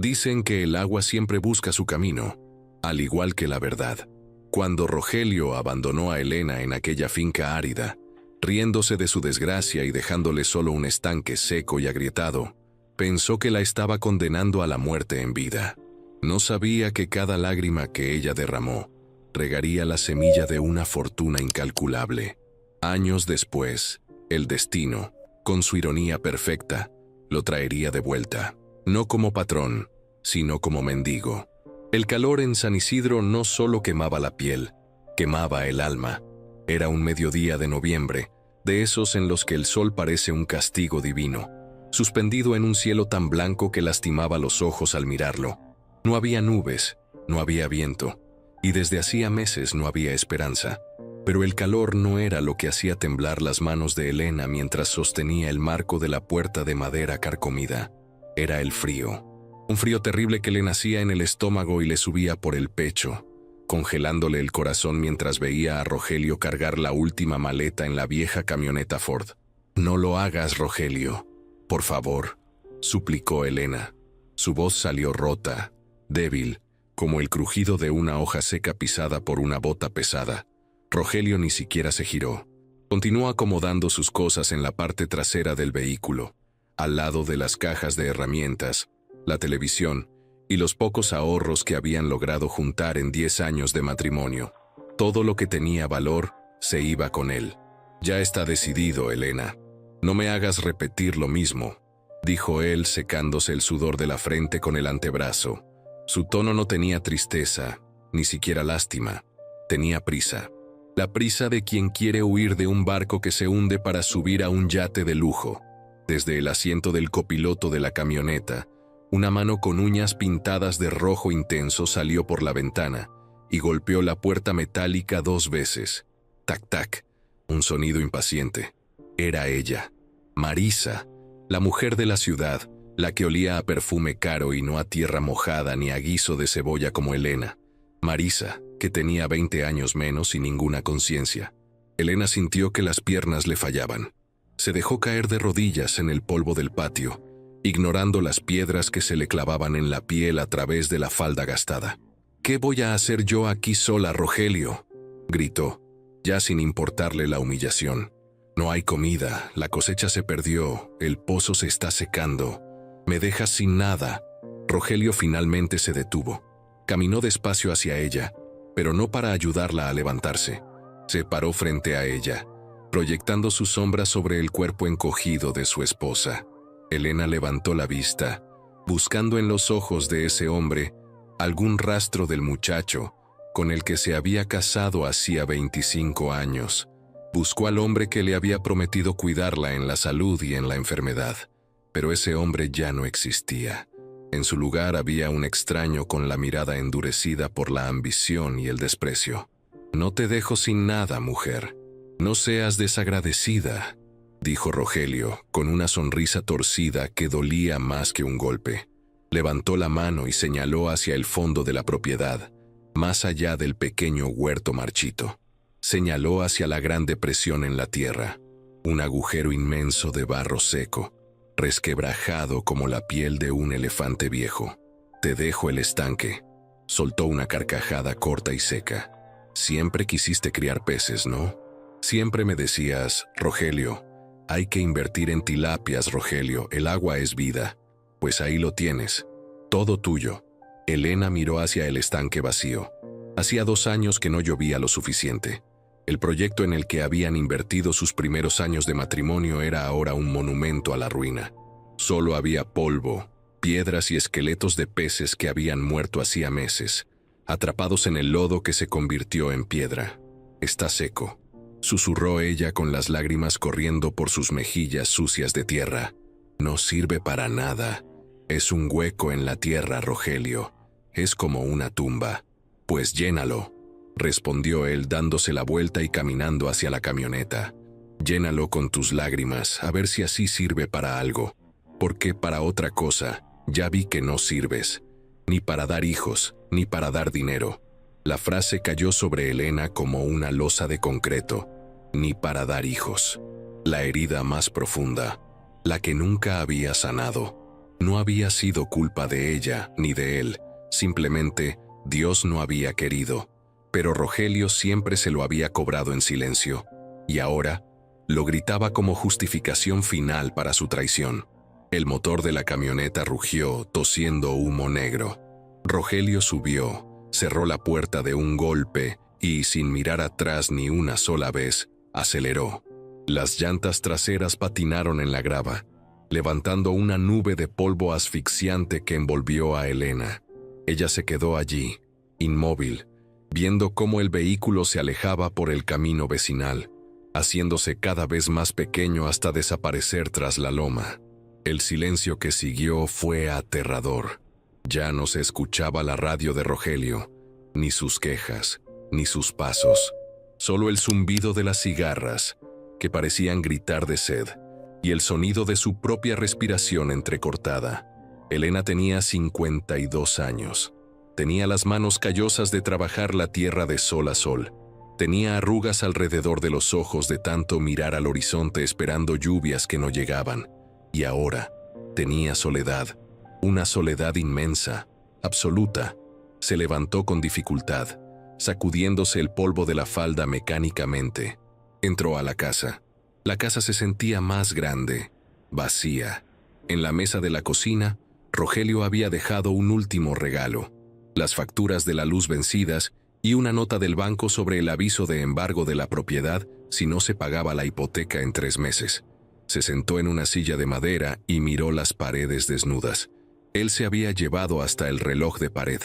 Dicen que el agua siempre busca su camino, al igual que la verdad. Cuando Rogelio abandonó a Elena en aquella finca árida, riéndose de su desgracia y dejándole solo un estanque seco y agrietado, pensó que la estaba condenando a la muerte en vida. No sabía que cada lágrima que ella derramó regaría la semilla de una fortuna incalculable. Años después, el destino, con su ironía perfecta, lo traería de vuelta, no como patrón, sino como mendigo. El calor en San Isidro no solo quemaba la piel, quemaba el alma. Era un mediodía de noviembre, de esos en los que el sol parece un castigo divino, suspendido en un cielo tan blanco que lastimaba los ojos al mirarlo. No había nubes, no había viento, y desde hacía meses no había esperanza. Pero el calor no era lo que hacía temblar las manos de Elena mientras sostenía el marco de la puerta de madera carcomida. Era el frío. Un frío terrible que le nacía en el estómago y le subía por el pecho, congelándole el corazón mientras veía a Rogelio cargar la última maleta en la vieja camioneta Ford. «No lo hagas, Rogelio, por favor», suplicó Elena. Su voz salió rota, débil, como el crujido de una hoja seca pisada por una bota pesada. Rogelio ni siquiera se giró. Continuó acomodando sus cosas en la parte trasera del vehículo, al lado de las cajas de herramientas, la televisión y los pocos ahorros que habían logrado juntar en 10 años de matrimonio. Todo lo que tenía valor se iba con él. «Ya está decidido, Elena. No me hagas repetir lo mismo», dijo él secándose el sudor de la frente con el antebrazo. Su tono no tenía tristeza, ni siquiera lástima. Tenía prisa. La prisa de quien quiere huir de un barco que se hunde para subir a un yate de lujo. Desde el asiento del copiloto de la camioneta, una mano con uñas pintadas de rojo intenso salió por la ventana y golpeó la puerta metálica 2 veces. Tac, tac, un sonido impaciente. Era ella, Marisa, la mujer de la ciudad, la que olía a perfume caro y no a tierra mojada ni a guiso de cebolla como Elena. Marisa, que tenía 20 años menos y ninguna conciencia. Elena sintió que las piernas le fallaban. Se dejó caer de rodillas en el polvo del patio, ignorando las piedras que se le clavaban en la piel a través de la falda gastada. «¿Qué voy a hacer yo aquí sola, Rogelio?», gritó, ya sin importarle la humillación. «No hay comida, la cosecha se perdió, el pozo se está secando. Me dejas sin nada». Rogelio finalmente se detuvo. Caminó despacio hacia ella, pero no para ayudarla a levantarse. Se paró frente a ella, proyectando su sombra sobre el cuerpo encogido de su esposa. Elena levantó la vista, buscando en los ojos de ese hombre algún rastro del muchacho con el que se había casado hacía 25 años. Buscó al hombre que le había prometido cuidarla en la salud y en la enfermedad, pero ese hombre ya no existía. En su lugar había un extraño con la mirada endurecida por la ambición y el desprecio. «No te dejo sin nada, mujer. No seas desagradecida», dijo Rogelio, con una sonrisa torcida que dolía más que un golpe. Levantó la mano y señaló hacia el fondo de la propiedad, más allá del pequeño huerto marchito. Señaló hacia la gran depresión en la tierra, un agujero inmenso de barro seco, resquebrajado como la piel de un elefante viejo. «Te dejo el estanque», soltó una carcajada corta y seca. «Siempre quisiste criar peces, ¿no? Siempre me decías, Rogelio, hay que invertir en tilapias, Rogelio, el agua es vida. Pues ahí lo tienes, todo tuyo». Elena miró hacia el estanque vacío. Hacía 2 años que no llovía lo suficiente. El proyecto en el que habían invertido sus primeros años de matrimonio era ahora un monumento a la ruina. Solo había polvo, piedras y esqueletos de peces que habían muerto hacía meses, atrapados en el lodo que se convirtió en piedra. «Está seco», susurró ella con las lágrimas corriendo por sus mejillas sucias de tierra. «No sirve para nada. Es un hueco en la tierra, Rogelio. Es como una tumba». «Pues llénalo», respondió él dándose la vuelta y caminando hacia la camioneta. «Llénalo con tus lágrimas, a ver si así sirve para algo. Porque para otra cosa, ya vi que no sirves. Ni para dar hijos, ni para dar dinero». La frase cayó sobre Elena como una losa de concreto. Ni para dar hijos. La herida más profunda, la que nunca había sanado. No había sido culpa de ella ni de él, simplemente Dios no había querido. Pero Rogelio siempre se lo había cobrado en silencio, y ahora lo gritaba como justificación final para su traición. El motor de la camioneta rugió, tosiendo humo negro. Rogelio subió, cerró la puerta de un golpe y, sin mirar atrás ni una sola vez, aceleró. Las llantas traseras patinaron en la grava, levantando una nube de polvo asfixiante que envolvió a Elena. Ella se quedó allí, inmóvil, viendo cómo el vehículo se alejaba por el camino vecinal, haciéndose cada vez más pequeño hasta desaparecer tras la loma. El silencio que siguió fue aterrador. Ya no se escuchaba la radio de Rogelio, ni sus quejas, ni sus pasos. Solo el zumbido de las cigarras, que parecían gritar de sed, y el sonido de su propia respiración entrecortada. Elena tenía 52 años. Tenía las manos callosas de trabajar la tierra de sol a sol. Tenía arrugas alrededor de los ojos de tanto mirar al horizonte esperando lluvias que no llegaban. Y ahora tenía soledad, una soledad inmensa, absoluta. Se levantó con dificultad, sacudiéndose el polvo de la falda mecánicamente. Entró a la casa. La casa se sentía más grande, vacía. En la mesa de la cocina, Rogelio había dejado un último regalo: las facturas de la luz vencidas y una nota del banco sobre el aviso de embargo de la propiedad si no se pagaba la hipoteca en 3 meses. Se sentó en una silla de madera y miró las paredes desnudas. Él se había llevado hasta el reloj de pared.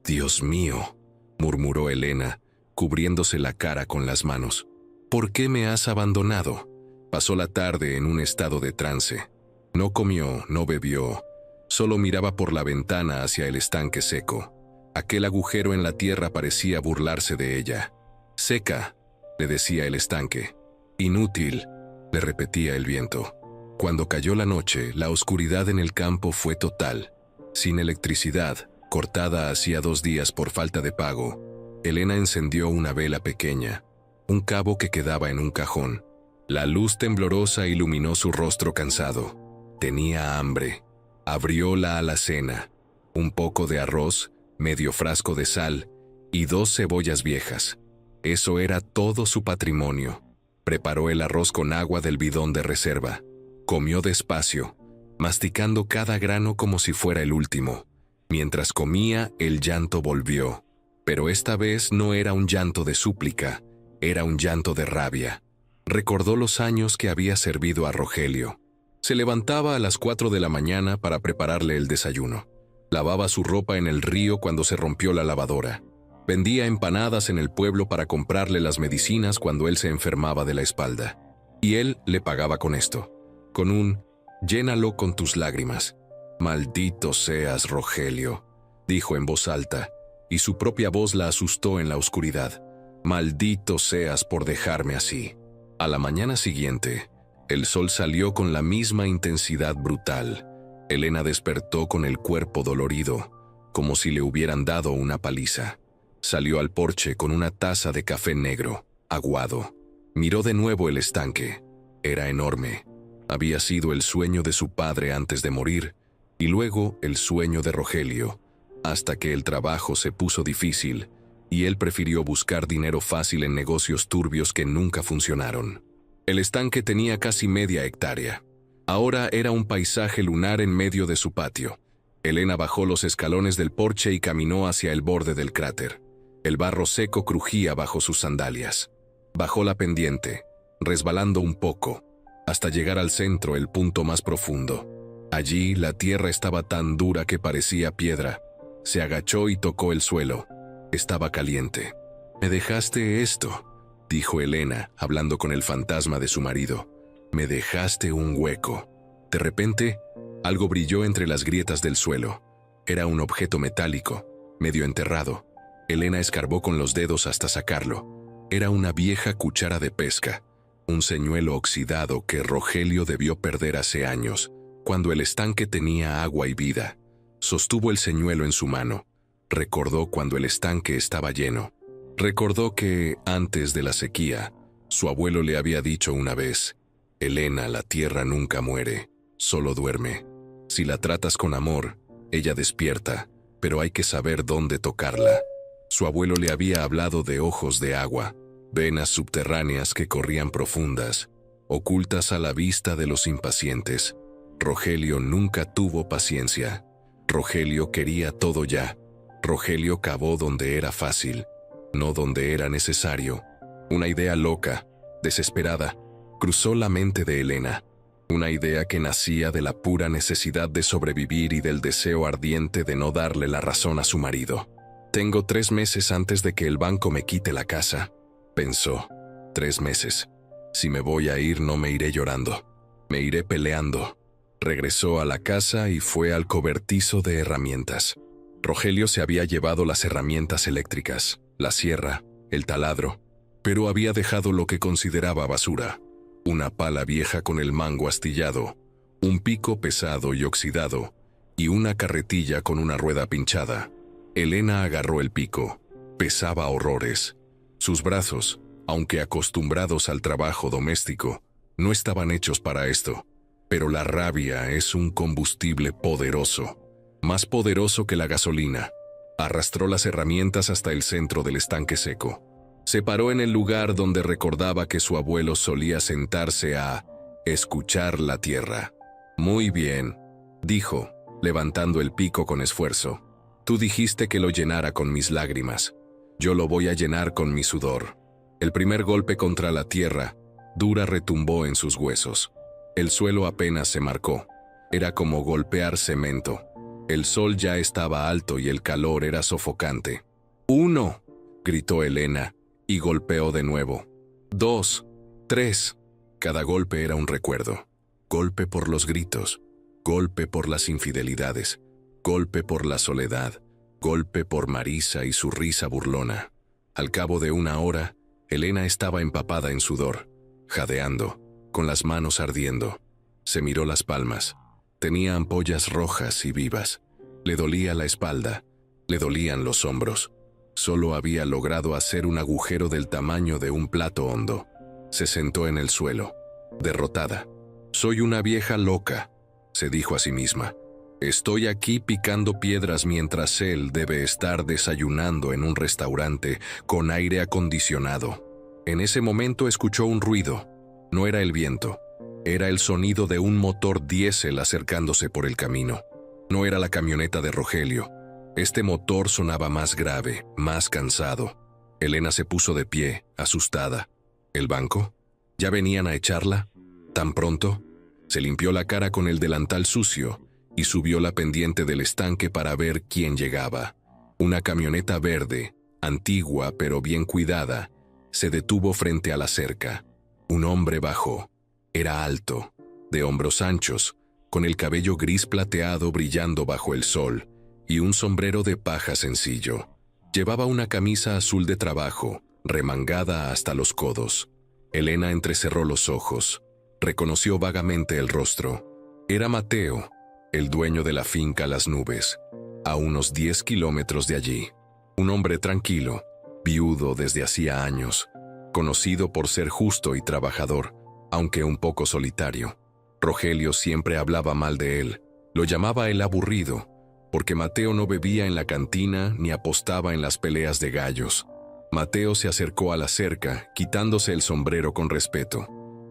«Dios mío», murmuró Elena, cubriéndose la cara con las manos. «¿Por qué me has abandonado?» Pasó la tarde en un estado de trance. No comió, no bebió, solo miraba por la ventana hacia el estanque seco. Aquel agujero en la tierra parecía burlarse de ella. «Seca», le decía el estanque. «Inútil», le repetía el viento. Cuando cayó la noche, la oscuridad en el campo fue total. Sin electricidad, cortada hacía 2 días por falta de pago, Elena encendió una vela pequeña, un cabo que quedaba en un cajón. La luz temblorosa iluminó su rostro cansado. Tenía hambre. Abrió la alacena. Un poco de arroz, medio frasco de sal y 2 cebollas viejas. Eso era todo su patrimonio. Preparó el arroz con agua del bidón de reserva. Comió despacio, masticando cada grano como si fuera el último. Mientras comía, el llanto volvió. Pero esta vez no era un llanto de súplica, era un llanto de rabia. Recordó los años que había servido a Rogelio. Se levantaba a las 4 de la mañana para prepararle el desayuno. Lavaba su ropa en el río cuando se rompió la lavadora. Vendía empanadas en el pueblo para comprarle las medicinas cuando él se enfermaba de la espalda. Y él le pagaba con esto, con un «llénalo con tus lágrimas». «Maldito seas, Rogelio», dijo en voz alta, y su propia voz la asustó en la oscuridad. «Maldito seas por dejarme así». A la mañana siguiente, el sol salió con la misma intensidad brutal. Elena despertó con el cuerpo dolorido, como si le hubieran dado una paliza. Salió al porche con una taza de café negro, aguado. Miró de nuevo el estanque. Era enorme. Había sido el sueño de su padre antes de morir, y luego el sueño de Rogelio, hasta que el trabajo se puso difícil, y él prefirió buscar dinero fácil en negocios turbios que nunca funcionaron. El estanque tenía casi media hectárea. Ahora era un paisaje lunar en medio de su patio. Elena bajó los escalones del porche y caminó hacia el borde del cráter. El barro seco crujía bajo sus sandalias. Bajó la pendiente, resbalando un poco, hasta llegar al centro, el punto más profundo. Allí la tierra estaba tan dura que parecía piedra. Se agachó y tocó el suelo. Estaba caliente. «¿Me dejaste esto?», dijo Elena, hablando con el fantasma de su marido. «Me dejaste un hueco». De repente, algo brilló entre las grietas del suelo. Era un objeto metálico, medio enterrado. Elena escarbó con los dedos hasta sacarlo. Era una vieja cuchara de pesca, un señuelo oxidado que Rogelio debió perder hace años, cuando el estanque tenía agua y vida. Sostuvo el señuelo en su mano. Recordó cuando el estanque estaba lleno. Recordó que, antes de la sequía, su abuelo le había dicho una vez: «Elena, la tierra nunca muere, solo duerme». Si la tratas con amor, ella despierta, pero hay que saber dónde tocarla. Su abuelo le había hablado de ojos de agua, venas subterráneas que corrían profundas, ocultas a la vista de los impacientes. Rogelio nunca tuvo paciencia. Rogelio quería todo ya. Rogelio cavó donde era fácil, no donde era necesario. Una idea loca, desesperada, cruzó la mente de Elena. Una idea que nacía de la pura necesidad de sobrevivir y del deseo ardiente de no darle la razón a su marido. Tengo 3 meses antes de que el banco me quite la casa, pensó. 3 meses. Si me voy a ir, no me iré llorando. Me iré peleando. Regresó a la casa y fue al cobertizo de herramientas. Rogelio se había llevado las herramientas eléctricas, la sierra, el taladro, pero había dejado lo que consideraba basura. Una pala vieja con el mango astillado, un pico pesado y oxidado, y una carretilla con una rueda pinchada. Elena agarró el pico. Pesaba horrores. Sus brazos, aunque acostumbrados al trabajo doméstico, no estaban hechos para esto. Pero la rabia es un combustible poderoso, más poderoso que la gasolina. Arrastró las herramientas hasta el centro del estanque seco. Se paró en el lugar donde recordaba que su abuelo solía sentarse a escuchar la tierra. Muy bien, dijo, levantando el pico con esfuerzo. Tú dijiste que lo llenara con mis lágrimas. Yo lo voy a llenar con mi sudor. El primer golpe contra la tierra, dura, retumbó en sus huesos. El suelo apenas se marcó. Era como golpear cemento. El sol ya estaba alto y el calor era sofocante. 1, gritó Elena, y golpeó de nuevo. 2, 3. Cada golpe era un recuerdo. Golpe por los gritos, golpe por las infidelidades, golpe por la soledad, golpe por Marisa y su risa burlona. Al cabo de 1 hora, Elena estaba empapada en sudor, jadeando, con las manos ardiendo. Se miró las palmas. Tenía ampollas rojas y vivas. Le dolía la espalda, le dolían los hombros. Solo había logrado hacer un agujero del tamaño de un plato hondo. Se sentó en el suelo, derrotada. Soy una vieja loca, se dijo a sí misma. Estoy aquí picando piedras mientras él debe estar desayunando en un restaurante con aire acondicionado. En ese momento escuchó un ruido. No era el viento, era el sonido de un motor diésel acercándose por el camino. No era la camioneta de Rogelio. Este motor sonaba más grave, más cansado. Elena se puso de pie, asustada. ¿El banco? ¿Ya venían a echarla? ¿Tan pronto? Se limpió la cara con el delantal sucio y subió la pendiente del estanque para ver quién llegaba. Una camioneta verde, antigua pero bien cuidada, se detuvo frente a la cerca. Un hombre bajó. Era alto, de hombros anchos, con el cabello gris plateado brillando bajo el sol y un sombrero de paja sencillo. Llevaba una camisa azul de trabajo, remangada hasta los codos. Elena entrecerró los ojos. Reconoció vagamente el rostro. Era Mateo, el dueño de la finca Las Nubes, a unos 10 kilómetros de allí. Un hombre tranquilo, viudo desde hacía años, conocido por ser justo y trabajador, aunque un poco solitario. Rogelio siempre hablaba mal de él, lo llamaba el aburrido, porque Mateo no bebía en la cantina ni apostaba en las peleas de gallos. Mateo se acercó a la cerca, quitándose el sombrero con respeto.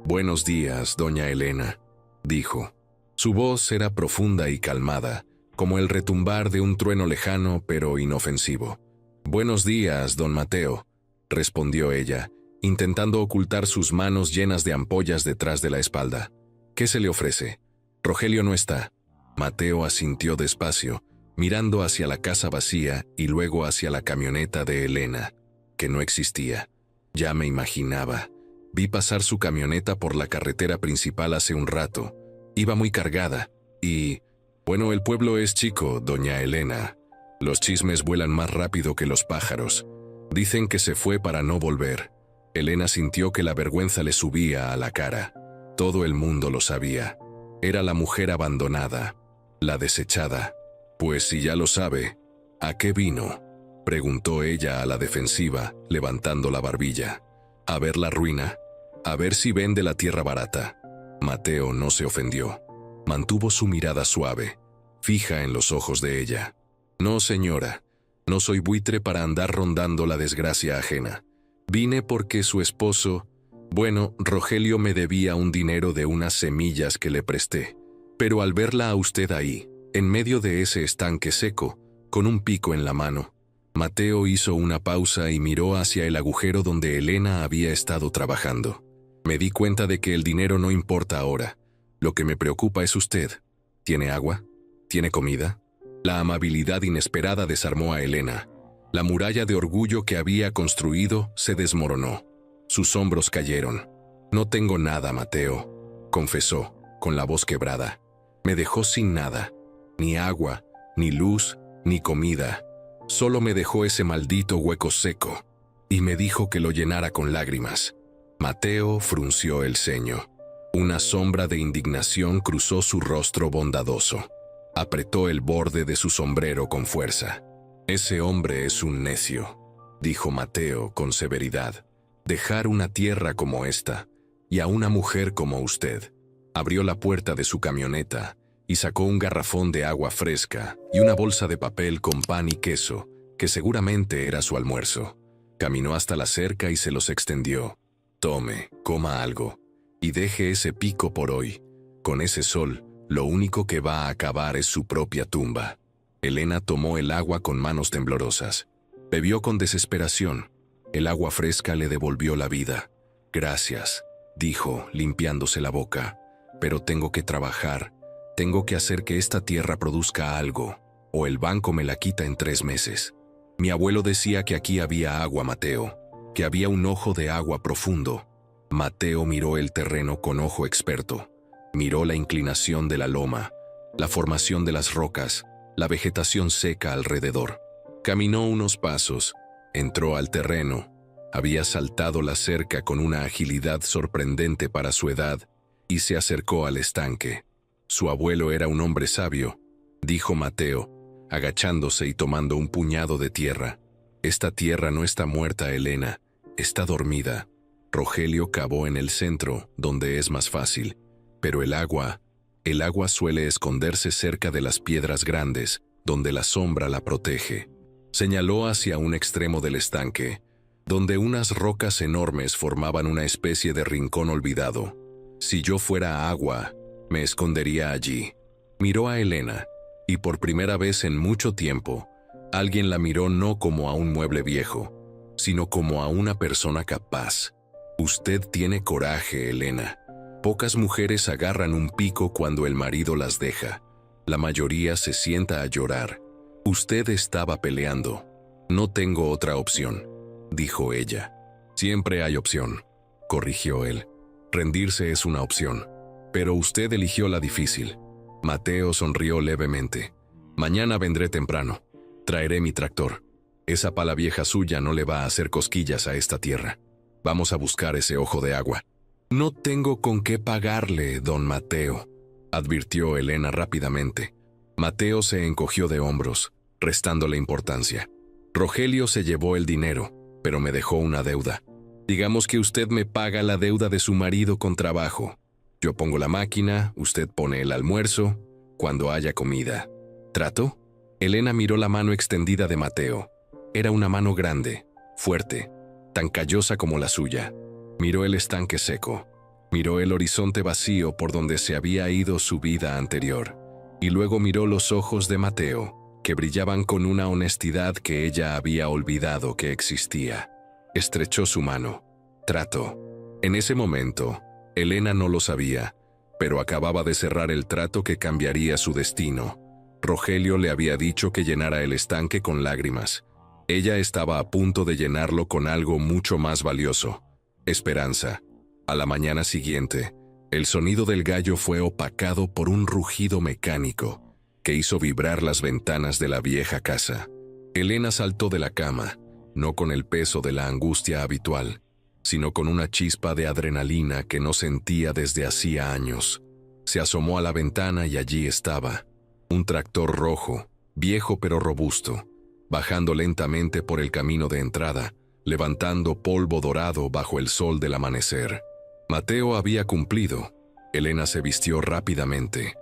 «Buenos días, doña Elena», dijo. Su voz era profunda y calmada, como el retumbar de un trueno lejano pero inofensivo. «Buenos días, don Mateo», respondió ella, intentando ocultar sus manos llenas de ampollas detrás de la espalda. «¿Qué se le ofrece?» «Rogelio no está». Mateo asintió despacio, mirando hacia la casa vacía y luego hacia la camioneta de Elena, que no existía. «Ya me imaginaba. Vi pasar su camioneta por la carretera principal hace un rato. Iba muy cargada. Y... bueno, el pueblo es chico, doña Elena. Los chismes vuelan más rápido que los pájaros. Dicen que se fue para no volver». Elena sintió que la vergüenza le subía a la cara. Todo el mundo lo sabía. Era la mujer abandonada, la desechada. «Pues si ya lo sabe, ¿a qué vino?», preguntó ella a la defensiva, levantando la barbilla. «A ver la ruina, a ver si vende la tierra barata». Mateo no se ofendió. Mantuvo su mirada suave, fija en los ojos de ella. No, señora, no soy buitre para andar rondando la desgracia ajena. Vine porque su esposo... Bueno, Rogelio me debía un dinero de unas semillas que le presté. Pero al verla a usted ahí, en medio de ese estanque seco, con un pico en la mano, Mateo hizo una pausa y miró hacia el agujero donde Elena había estado trabajando. Me di cuenta de que el dinero no importa ahora. Lo que me preocupa es usted. ¿Tiene agua? ¿Tiene comida? La amabilidad inesperada desarmó a Elena. La muralla de orgullo que había construido se desmoronó. Sus hombros cayeron. No tengo nada, Mateo, confesó, con la voz quebrada. Me dejó sin nada. Ni agua, ni luz, ni comida. Solo me dejó ese maldito hueco seco. Y me dijo que lo llenara con lágrimas. Mateo frunció el ceño. Una sombra de indignación cruzó su rostro bondadoso. Apretó el borde de su sombrero con fuerza. Ese hombre es un necio, dijo Mateo con severidad. Dejar una tierra como esta, y a una mujer como usted. Abrió la puerta de su camioneta y sacó un garrafón de agua fresca y una bolsa de papel con pan y queso, que seguramente era su almuerzo. Caminó hasta la cerca y se los extendió. Tome, coma algo, y deje ese pico por hoy. Con ese sol, lo único que va a acabar es su propia tumba. Elena tomó el agua con manos temblorosas. Bebió con desesperación. El agua fresca le devolvió la vida. Gracias, dijo, limpiándose la boca. Pero tengo que trabajar. Tengo que hacer que esta tierra produzca algo, o el banco me la quita en 3 meses. Mi abuelo decía que aquí había agua, Mateo, que había un ojo de agua profundo. Mateo miró el terreno con ojo experto. Miró la inclinación de la loma, la formación de las rocas, la vegetación seca alrededor. Caminó unos pasos. Entró al terreno. Había saltado la cerca con una agilidad sorprendente para su edad y se acercó al estanque. Su abuelo era un hombre sabio, dijo Mateo, agachándose y tomando un puñado de tierra. Esta tierra no está muerta, Elena, está dormida. Rogelio cavó en el centro, donde es más fácil, pero el agua suele esconderse cerca de las piedras grandes, donde la sombra la protege. Señaló hacia un extremo del estanque, donde unas rocas enormes formaban una especie de rincón olvidado. Si yo fuera agua, me escondería allí. Miró a Elena, y por primera vez en mucho tiempo, alguien la miró no como a un mueble viejo, sino como a una persona capaz. Usted tiene coraje, Elena. Pocas mujeres agarran un pico cuando el marido las deja. La mayoría se sienta a llorar. Usted estaba peleando. No tengo otra opción, dijo ella. Siempre hay opción, corrigió él. Rendirse es una opción, pero usted eligió la difícil. Mateo sonrió levemente. Mañana vendré temprano. Traeré mi tractor. Esa pala vieja suya no le va a hacer cosquillas a esta tierra. Vamos a buscar ese ojo de agua. No tengo con qué pagarle, don Mateo, advirtió Elena rápidamente. Mateo se encogió de hombros, restándole importancia. Rogelio se llevó el dinero, pero me dejó una deuda. Digamos que usted me paga la deuda de su marido con trabajo. Yo pongo la máquina, usted pone el almuerzo, cuando haya comida. ¿Trato? Elena miró la mano extendida de Mateo. Era una mano grande, fuerte, tan callosa como la suya. Miró el estanque seco. Miró el horizonte vacío por donde se había ido su vida anterior. Y luego miró los ojos de Mateo, que brillaban con una honestidad que ella había olvidado que existía. Estrechó su mano. Trato. En ese momento, Elena no lo sabía, pero acababa de cerrar el trato que cambiaría su destino. Rogelio le había dicho que llenara el estanque con lágrimas. Ella estaba a punto de llenarlo con algo mucho más valioso: esperanza. A la mañana siguiente, el sonido del gallo fue opacado por un rugido mecánico que hizo vibrar las ventanas de la vieja casa. Elena saltó de la cama, no con el peso de la angustia habitual, sino con una chispa de adrenalina que no sentía desde hacía años. Se asomó a la ventana y allí estaba, un tractor rojo, viejo pero robusto, bajando lentamente por el camino de entrada, levantando polvo dorado bajo el sol del amanecer. Mateo había cumplido. Elena se vistió rápidamente.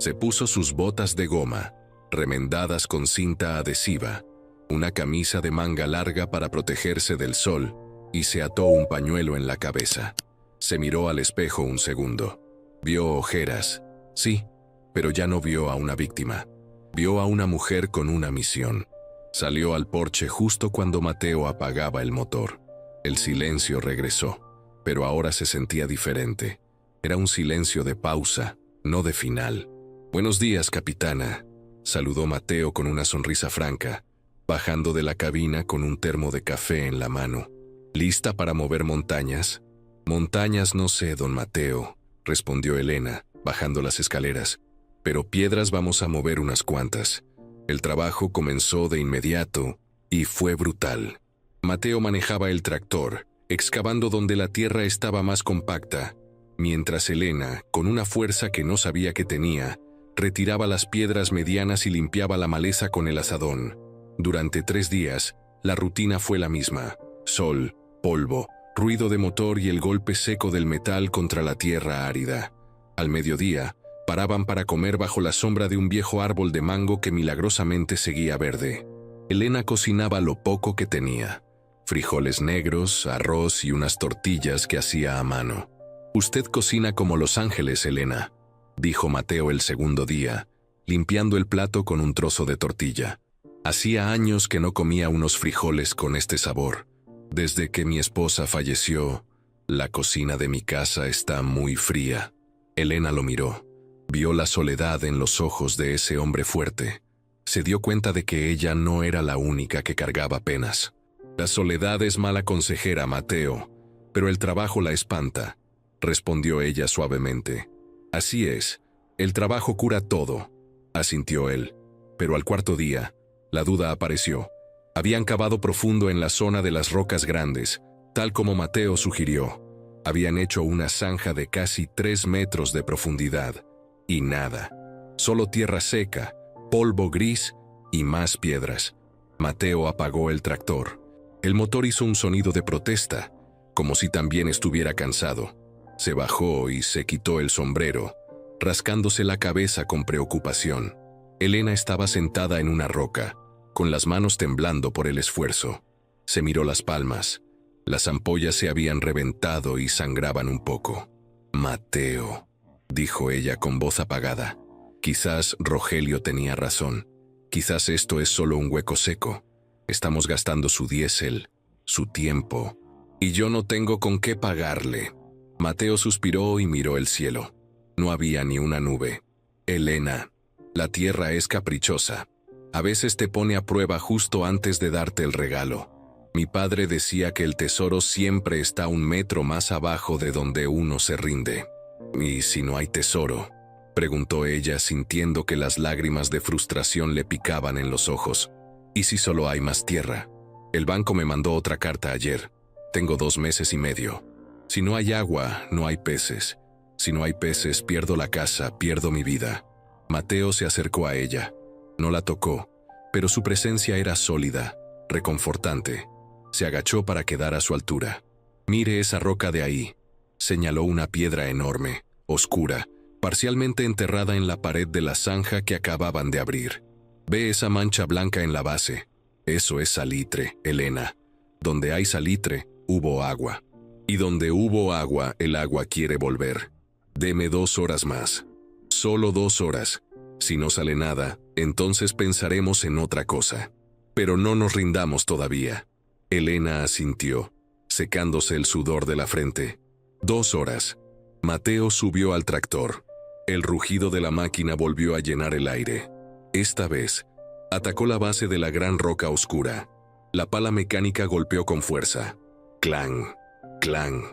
Se puso sus botas de goma, remendadas con cinta adhesiva, una camisa de manga larga para protegerse del sol y se ató un pañuelo en la cabeza. Se miró al espejo un segundo. Vio ojeras, sí, pero ya no vio a una víctima. Vio a una mujer con una misión. Salió al porche justo cuando Mateo apagaba el motor. El silencio regresó, pero ahora se sentía diferente. Era un silencio de pausa, no de final. «Buenos días, capitana», saludó Mateo con una sonrisa franca, bajando de la cabina con un termo de café en la mano. «¿Lista para mover montañas?» «Montañas no sé, don Mateo», respondió Elena, bajando las escaleras. «Pero piedras vamos a mover unas cuantas». El trabajo comenzó de inmediato y fue brutal. Mateo manejaba el tractor, excavando donde la tierra estaba más compacta, mientras Elena, con una fuerza que no sabía que tenía, retiraba las piedras medianas y limpiaba la maleza con el azadón. Durante 3 días, la rutina fue la misma: sol, polvo, ruido de motor y el golpe seco del metal contra la tierra árida. Al mediodía, paraban para comer bajo la sombra de un viejo árbol de mango que milagrosamente seguía verde. Elena cocinaba lo poco que tenía: frijoles negros, arroz y unas tortillas que hacía a mano. «Usted cocina como Los Ángeles, Elena», dijo Mateo el segundo día, limpiando el plato con un trozo de tortilla. «Hacía años que no comía unos frijoles con este sabor. Desde que mi esposa falleció, la cocina de mi casa está muy fría». Elena lo miró. Vio la soledad en los ojos de ese hombre fuerte. Se dio cuenta de que ella no era la única que cargaba penas. «La soledad es mala consejera, Mateo, pero el trabajo la espanta», respondió ella suavemente. «Así es, el trabajo cura todo», asintió él. Pero al cuarto día, la duda apareció. Habían cavado profundo en la zona de las rocas grandes, tal como Mateo sugirió. Habían hecho una zanja de casi 3 metros de profundidad. Y nada. Solo tierra seca, polvo gris y más piedras. Mateo apagó el tractor. El motor hizo un sonido de protesta, como si también estuviera cansado. Se bajó y se quitó el sombrero, rascándose la cabeza con preocupación. Elena estaba sentada en una roca, con las manos temblando por el esfuerzo. Se miró las palmas. Las ampollas se habían reventado y sangraban un poco. «Mateo», dijo ella con voz apagada. «Quizás Rogelio tenía razón. Quizás esto es solo un hueco seco. Estamos gastando su diésel, su tiempo, y yo no tengo con qué pagarle». Mateo suspiró y miró el cielo. No había ni una nube. «Elena, la tierra es caprichosa. A veces te pone a prueba justo antes de darte el regalo. Mi padre decía que el tesoro siempre está 1 metro más abajo de donde uno se rinde». «¿Y si no hay tesoro?», preguntó ella, sintiendo que las lágrimas de frustración le picaban en los ojos. «¿Y si solo hay más tierra? El banco me mandó otra carta ayer. Tengo 2 meses y medio. Si no hay agua, no hay peces. Si no hay peces, pierdo la casa, pierdo mi vida». Mateo se acercó a ella. No la tocó, pero su presencia era sólida, reconfortante. Se agachó para quedar a su altura. «Mire esa roca de ahí», señaló una piedra enorme, oscura, parcialmente enterrada en la pared de la zanja que acababan de abrir. «¿Ve esa mancha blanca en la base? Eso es salitre, Elena. Donde hay salitre, hubo agua. Y donde hubo agua, el agua quiere volver. Deme 2 horas más. Solo 2 horas. Si no sale nada, entonces pensaremos en otra cosa. Pero no nos rindamos todavía». Elena asintió, secándose el sudor de la frente. 2 horas. Mateo subió al tractor. El rugido de la máquina volvió a llenar el aire. Esta vez, atacó la base de la gran roca oscura. La pala mecánica golpeó con fuerza. Clang, clang.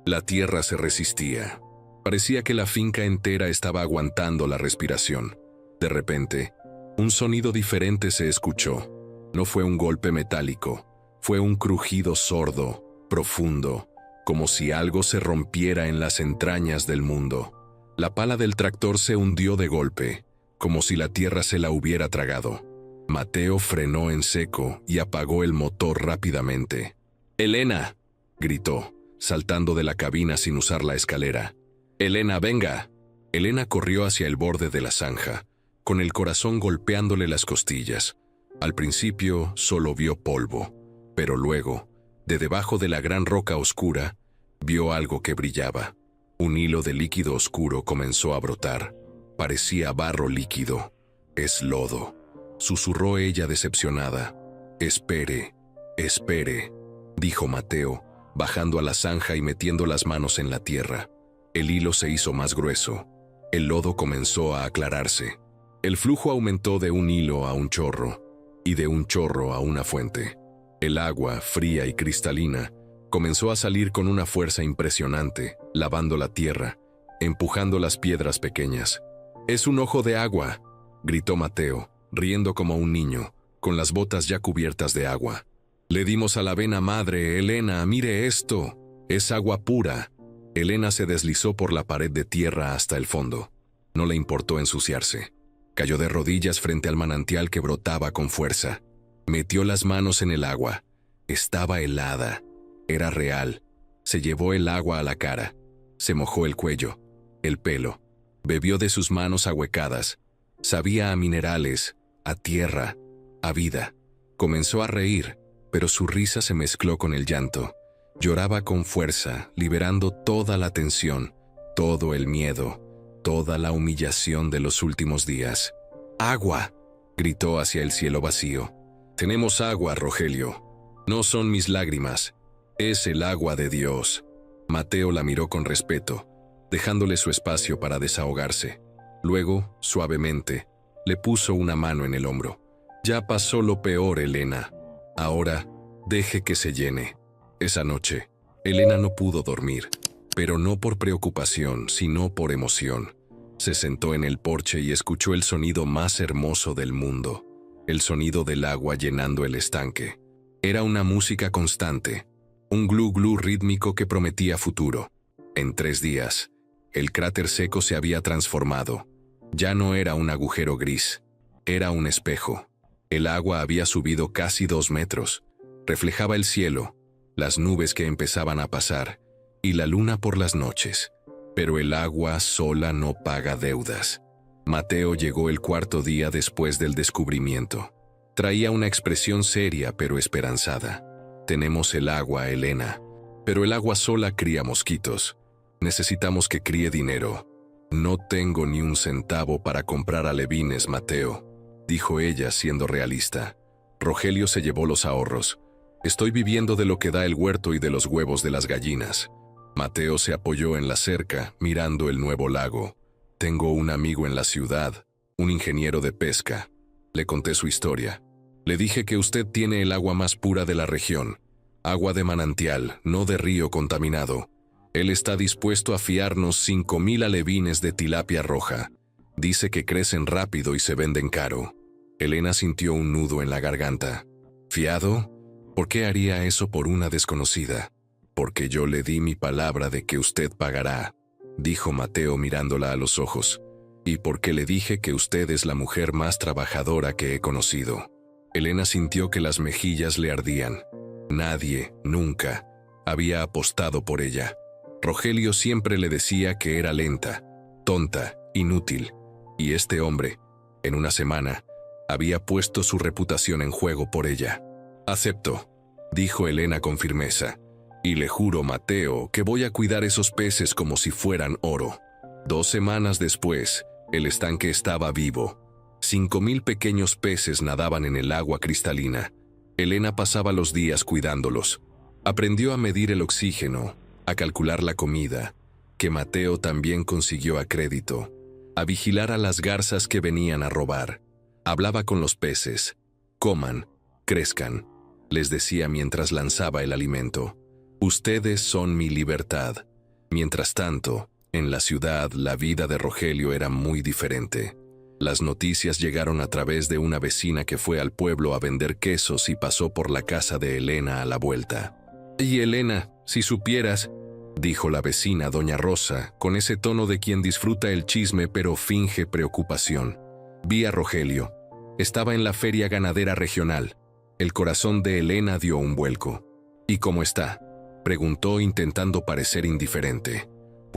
La tierra se resistía. Parecía que la finca entera estaba aguantando la respiración. De repente, un sonido diferente se escuchó. No fue un golpe metálico, fue un crujido sordo, profundo, como si algo se rompiera en las entrañas del mundo. La pala del tractor se hundió de golpe, como si la tierra se la hubiera tragado. Mateo frenó en seco y apagó el motor rápidamente. «Elena», gritó, saltando de la cabina sin usar la escalera. «Elena, venga». Elena corrió hacia el borde de la zanja, con el corazón golpeándole las costillas. Al principio solo vio polvo, pero luego, de debajo de la gran roca oscura, vio algo que brillaba. Un hilo de líquido oscuro comenzó a brotar. Parecía barro líquido. «Es lodo», susurró ella decepcionada. «Espere, espere», dijo Mateo, bajando a la zanja y metiendo las manos en la tierra. El hilo se hizo más grueso. El lodo comenzó a aclararse. El flujo aumentó de un hilo a un chorro, y de un chorro a una fuente. El agua, fría y cristalina, comenzó a salir con una fuerza impresionante, lavando la tierra, empujando las piedras pequeñas. «Es un ojo de agua», gritó Mateo, riendo como un niño, con las botas ya cubiertas de agua. «Le dimos a la avena madre, Elena, mire esto. Es agua pura». Elena se deslizó por la pared de tierra hasta el fondo. No le importó ensuciarse. Cayó de rodillas frente al manantial que brotaba con fuerza. Metió las manos en el agua. Estaba helada. Era real. Se llevó el agua a la cara. Se mojó el cuello, el pelo. Bebió de sus manos ahuecadas. Sabía a minerales, a tierra, a vida. Comenzó a reír, pero su risa se mezcló con el llanto. Lloraba con fuerza, liberando toda la tensión, todo el miedo, toda la humillación de los últimos días. «¡Agua!», gritó hacia el cielo vacío. «Tenemos agua, Rogelio. No son mis lágrimas. Es el agua de Dios». Mateo la miró con respeto, dejándole su espacio para desahogarse. Luego, suavemente, le puso una mano en el hombro. «Ya pasó lo peor, Elena. Ahora, deje que se llene». Esa noche, Elena no pudo dormir, pero no por preocupación, sino por emoción. Se sentó en el porche y escuchó el sonido más hermoso del mundo, el sonido del agua llenando el estanque. Era una música constante, un glu-glu rítmico que prometía futuro. En 3 días, el cráter seco se había transformado. Ya no era un agujero gris, era un espejo. El agua había subido casi 2 metros. Reflejaba el cielo, las nubes que empezaban a pasar, y la luna por las noches. Pero el agua sola no paga deudas. Mateo llegó el 4.º día después del descubrimiento. Traía una expresión seria pero esperanzada. «Tenemos el agua, Elena, pero el agua sola cría mosquitos. Necesitamos que críe dinero». «No tengo ni un centavo para comprar alevines, Mateo», dijo ella siendo realista. Rogelio se llevó los ahorros. «Estoy viviendo de lo que da el huerto y de los huevos de las gallinas». Mateo se apoyó en la cerca, mirando el nuevo lago. «Tengo un amigo en la ciudad, un ingeniero de pesca». Le conté su historia. Le dije que usted tiene el agua más pura de la región. Agua de manantial, no de río contaminado. Él está dispuesto a fiarnos 5.000 alevines de tilapia roja. Dice que crecen rápido y se venden caro. Elena sintió un nudo en la garganta. ¿Fiado? ¿Por qué haría eso por una desconocida? Porque yo le di mi palabra de que usted pagará, dijo Mateo mirándola a los ojos. Y porque le dije que usted es la mujer más trabajadora que he conocido. Elena sintió que las mejillas le ardían. Nadie, nunca, había apostado por ella. Rogelio siempre le decía que era lenta, tonta, inútil. Y este hombre, en una semana, había puesto su reputación en juego por ella. «Acepto», dijo Elena con firmeza. «Y le juro, Mateo, que voy a cuidar esos peces como si fueran oro». 2 semanas después, el estanque estaba vivo. 5.000 pequeños peces nadaban en el agua cristalina. Elena pasaba los días cuidándolos. Aprendió a medir el oxígeno, a calcular la comida, que Mateo también consiguió a crédito, a vigilar a las garzas que venían a robar. Hablaba con los peces. «Coman, crezcan», les decía mientras lanzaba el alimento. «Ustedes son mi libertad». Mientras tanto, en la ciudad la vida de Rogelio era muy diferente. Las noticias llegaron a través de una vecina que fue al pueblo a vender quesos y pasó por la casa de Elena a la vuelta. «Y Elena, si supieras», dijo la vecina doña Rosa, con ese tono de quien disfruta el chisme pero finge preocupación. «Vi a Rogelio. Estaba en la feria ganadera regional». El corazón de Elena dio un vuelco. «¿Y cómo está?», preguntó intentando parecer indiferente.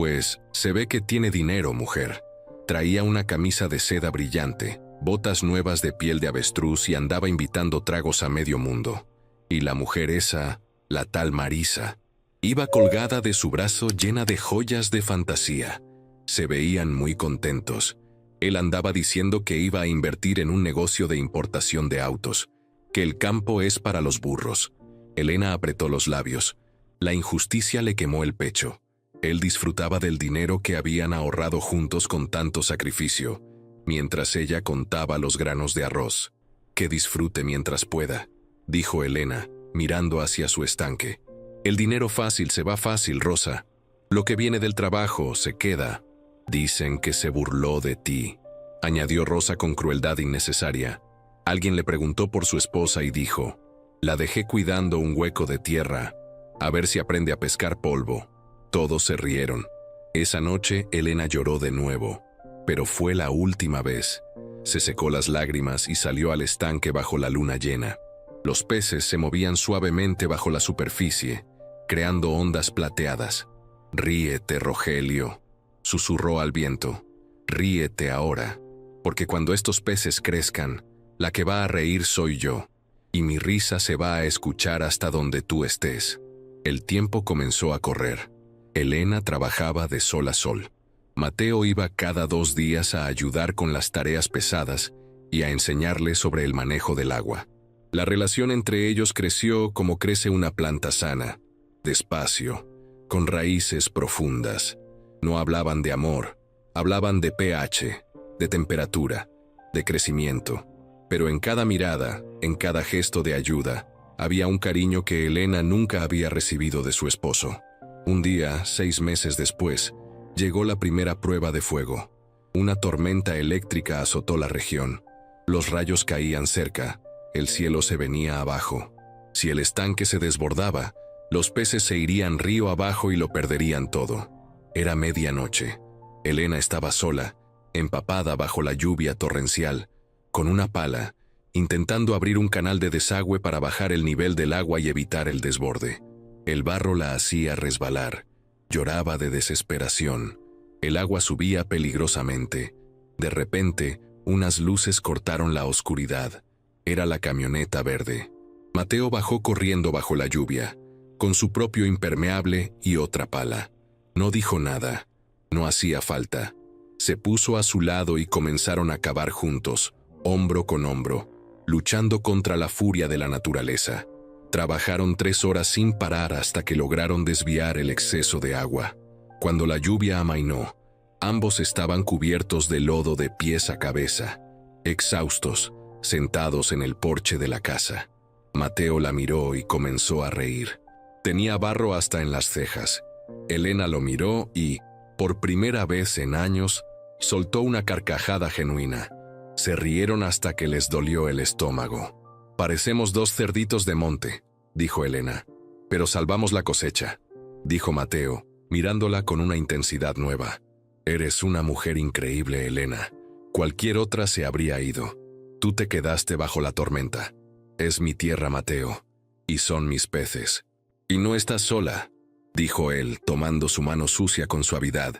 Pues, se ve que tiene dinero, mujer. Traía una camisa de seda brillante, botas nuevas de piel de avestruz y andaba invitando tragos a medio mundo. Y la mujer esa, la tal Marisa, iba colgada de su brazo llena de joyas de fantasía. Se veían muy contentos. Él andaba diciendo que iba a invertir en un negocio de importación de autos, que el campo es para los burros. Elena apretó los labios. La injusticia le quemó el pecho. Él disfrutaba del dinero que habían ahorrado juntos con tanto sacrificio, mientras ella contaba los granos de arroz. Que disfrute mientras pueda, dijo Elena, mirando hacia su estanque. El dinero fácil se va fácil, Rosa. Lo que viene del trabajo se queda. Dicen que se burló de ti, añadió Rosa con crueldad innecesaria. Alguien le preguntó por su esposa y dijo: la dejé cuidando un hueco de tierra, a ver si aprende a pescar polvo. Todos se rieron. Esa noche Elena lloró de nuevo, pero fue la última vez. Se secó las lágrimas y salió al estanque bajo la luna llena. Los peces se movían suavemente bajo la superficie, creando ondas plateadas. Ríete, Rogelio, susurró al viento. Ríete ahora, porque cuando estos peces crezcan, la que va a reír soy yo, y mi risa se va a escuchar hasta donde tú estés. El tiempo comenzó a correr. Elena trabajaba de sol a sol. Mateo iba cada 2 días a ayudar con las tareas pesadas y a enseñarle sobre el manejo del agua. La relación entre ellos creció como crece una planta sana, despacio, con raíces profundas. No hablaban de amor, hablaban de pH, de temperatura, de crecimiento. Pero en cada mirada, en cada gesto de ayuda, había un cariño que Elena nunca había recibido de su esposo. Un día, 6 meses después, llegó la primera prueba de fuego. Una tormenta eléctrica azotó la región. Los rayos caían cerca, el cielo se venía abajo. Si el estanque se desbordaba, los peces se irían río abajo y lo perderían todo. Era medianoche. Elena estaba sola, empapada bajo la lluvia torrencial, con una pala, intentando abrir un canal de desagüe para bajar el nivel del agua y evitar el desborde. El barro la hacía resbalar. Lloraba de desesperación. El agua subía peligrosamente. De repente, unas luces cortaron la oscuridad. Era la camioneta verde. Mateo bajó corriendo bajo la lluvia, con su propio impermeable y otra pala. No dijo nada. No hacía falta. Se puso a su lado y comenzaron a cavar juntos, hombro con hombro, luchando contra la furia de la naturaleza. Trabajaron 3 horas sin parar hasta que lograron desviar el exceso de agua. Cuando la lluvia amainó, ambos estaban cubiertos de lodo de pies a cabeza, exhaustos, sentados en el porche de la casa. Mateo la miró y comenzó a reír. Tenía barro hasta en las cejas. Elena lo miró y, por primera vez en años, soltó una carcajada genuina. Se rieron hasta que les dolió el estómago. «Parecemos 2 cerditos de monte», dijo Elena. «Pero salvamos la cosecha», dijo Mateo, mirándola con una intensidad nueva. «Eres una mujer increíble, Elena. Cualquier otra se habría ido. Tú te quedaste bajo la tormenta. Es mi tierra, Mateo, y son mis peces. Y no estás sola», dijo él, tomando su mano sucia con suavidad.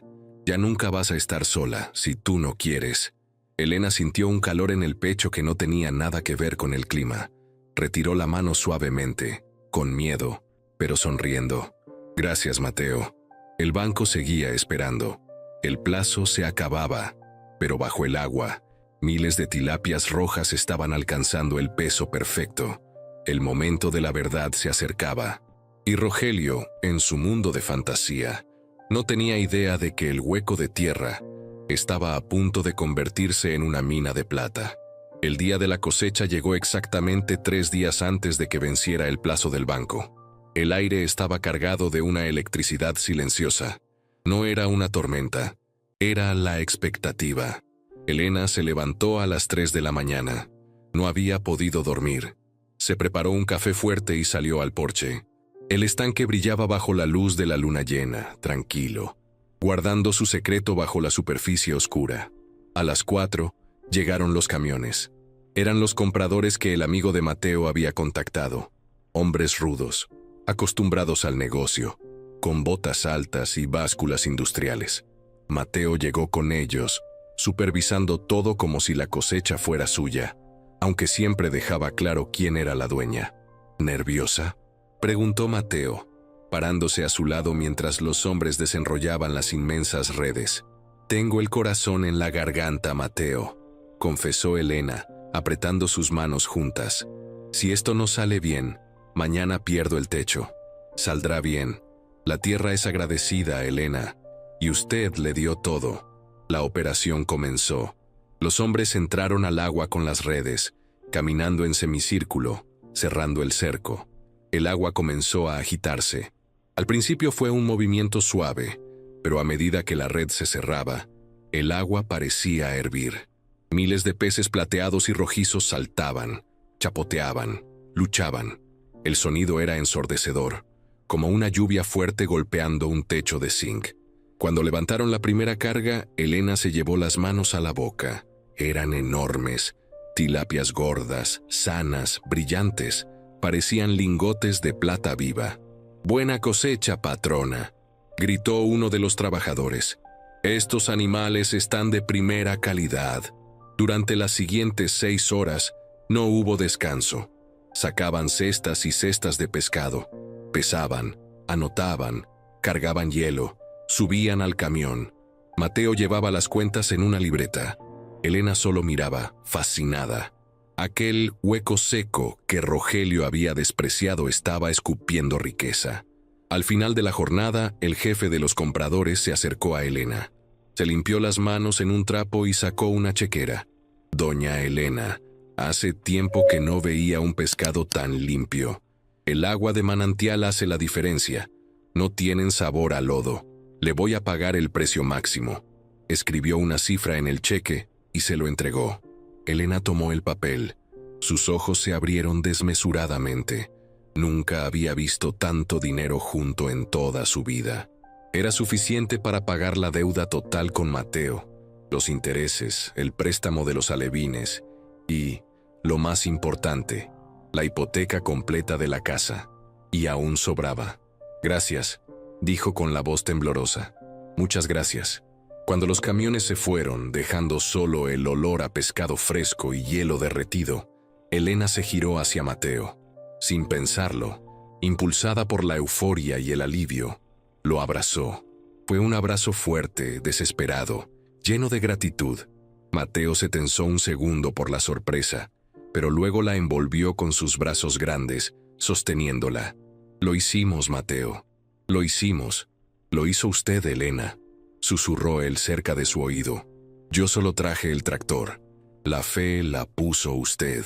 «Ya nunca vas a estar sola, si tú no quieres». Elena sintió un calor en el pecho que no tenía nada que ver con el clima. Retiró la mano suavemente, con miedo, pero sonriendo. «Gracias, Mateo». El banco seguía esperando. El plazo se acababa, pero bajo el agua, miles de tilapias rojas estaban alcanzando el peso perfecto. El momento de la verdad se acercaba. Y Rogelio, en su mundo de fantasía, no tenía idea de que el hueco de tierra estaba a punto de convertirse en una mina de plata. El día de la cosecha llegó exactamente 3 días antes de que venciera el plazo del banco. El aire estaba cargado de una electricidad silenciosa. No era una tormenta, era la expectativa. Elena se levantó a las 3 de la mañana. No había podido dormir. Se preparó un café fuerte y salió al porche. El estanque brillaba bajo la luz de la luna llena, tranquilo, guardando su secreto bajo la superficie oscura. A las 4, llegaron los camiones. Eran los compradores que el amigo de Mateo había contactado. Hombres rudos, acostumbrados al negocio. con botas altas y básculas industriales. Mateo llegó con ellos, supervisando todo como si la cosecha fuera suya, aunque siempre dejaba claro quién era la dueña. ¿Nerviosa?, preguntó Mateo, parándose a su lado mientras los hombres desenrollaban las inmensas redes. «Tengo el corazón en la garganta, Mateo», confesó Elena, apretando sus manos juntas. «Si esto no sale bien, mañana pierdo el techo. Saldrá bien. La tierra es agradecida, Elena, y usted le dio todo». La operación comenzó. Los hombres entraron al agua con las redes, caminando en semicírculo, cerrando el cerco. El agua comenzó a agitarse. Al principio fue un movimiento suave, pero a medida que la red se cerraba, el agua parecía hervir. Miles de peces plateados y rojizos saltaban, chapoteaban, luchaban. El sonido era ensordecedor, como una lluvia fuerte golpeando un techo de zinc. Cuando levantaron la primera carga, Elena se llevó las manos a la boca. Eran enormes, tilapias gordas, sanas, brillantes, parecían lingotes de plata viva. «Buena cosecha, patrona», gritó uno de los trabajadores. «Estos animales están de primera calidad». Durante las siguientes 6 horas no hubo descanso. Sacaban cestas y cestas de pescado, pesaban, anotaban, cargaban hielo, subían al camión. Mateo llevaba las cuentas en una libreta. Elena solo miraba, fascinada. Aquel hueco seco que Rogelio había despreciado estaba escupiendo riqueza. Al final de la jornada, el jefe de los compradores se acercó a Elena. Se limpió las manos en un trapo y sacó una chequera. «Doña Elena, hace tiempo que no veía un pescado tan limpio. El agua de manantial hace la diferencia. No tienen sabor a lodo. Le voy a pagar el precio máximo». Escribió una cifra en el cheque y se lo entregó. Elena tomó el papel. Sus ojos se abrieron desmesuradamente. Nunca había visto tanto dinero junto en toda su vida. Era suficiente para pagar la deuda total con Mateo, los intereses, el préstamo de los alevines y, lo más importante, la hipoteca completa de la casa. Y aún sobraba. «Gracias», dijo con la voz temblorosa. «Muchas gracias». Cuando los camiones se fueron, dejando solo el olor a pescado fresco y hielo derretido, Elena se giró hacia Mateo. Sin pensarlo, impulsada por la euforia y el alivio, lo abrazó. Fue un abrazo fuerte, desesperado, lleno de gratitud. Mateo se tensó un segundo por la sorpresa, pero luego la envolvió con sus brazos grandes, sosteniéndola. «Lo hicimos, Mateo. Lo hicimos. Lo hizo usted, Elena», susurró él cerca de su oído. «Yo solo traje el tractor. La fe la puso usted».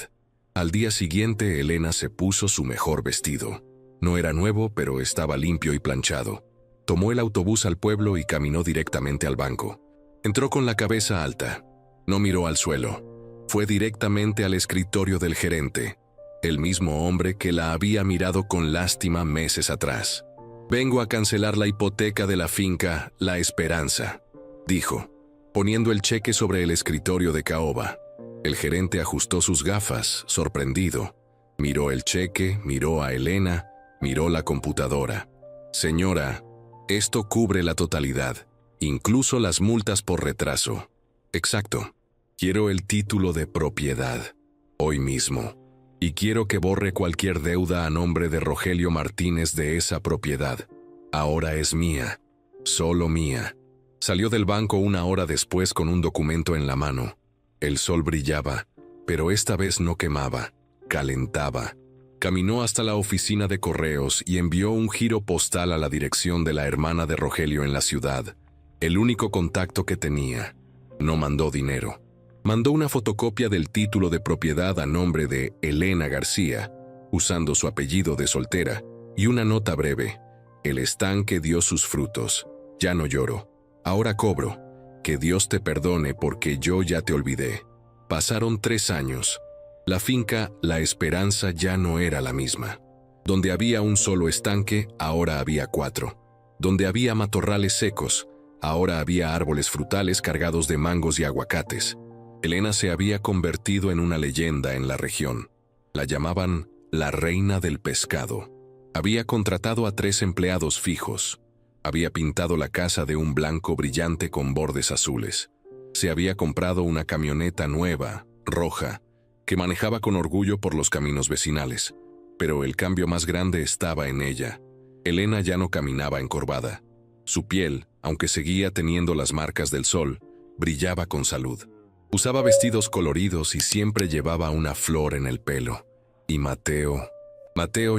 Al día siguiente, Elena se puso su mejor vestido. No era nuevo, pero estaba limpio y planchado. Tomó el autobús al pueblo y caminó directamente al banco. Entró con la cabeza alta. No miró al suelo. Fue directamente al escritorio del gerente, el mismo hombre que la había mirado con lástima meses atrás. «Vengo a cancelar la hipoteca de la finca La Esperanza», dijo, poniendo el cheque sobre el escritorio de caoba. El gerente ajustó sus gafas, sorprendido. Miró el cheque, miró a Elena, miró la computadora. «Señora, esto cubre la totalidad, incluso las multas por retraso». «Exacto. Quiero el título de propiedad, hoy mismo. Y quiero que borre cualquier deuda a nombre de Rogelio Martínez de esa propiedad. Ahora es mía, solo mía». Salió del banco una hora después con un documento en la mano. El sol brillaba, pero esta vez no quemaba, calentaba. Caminó hasta la oficina de correos y envió un giro postal a la dirección de la hermana de Rogelio en la ciudad, el único contacto que tenía. No mandó dinero. Mandó una fotocopia del título de propiedad a nombre de Elena García, usando su apellido de soltera, y una nota breve. «El estanque dio sus frutos. Ya no lloro. Ahora cobro. Que Dios te perdone porque yo ya te olvidé». Pasaron 3 años. La finca La Esperanza ya no era la misma. Donde había un solo estanque, ahora había 4. Donde había matorrales secos, ahora había árboles frutales cargados de mangos y aguacates. Elena se había convertido en una leyenda en la región. La llamaban la reina del pescado. Había contratado a 3 empleados fijos, Había pintado la casa de un blanco brillante con bordes azules. Se había comprado una camioneta nueva, roja, que manejaba con orgullo por los caminos vecinales. Pero el cambio más grande estaba en ella. Elena ya no caminaba encorvada. Su piel, aunque seguía teniendo las marcas del sol, brillaba con salud. Usaba vestidos coloridos y siempre llevaba una flor en el pelo. Y Mateo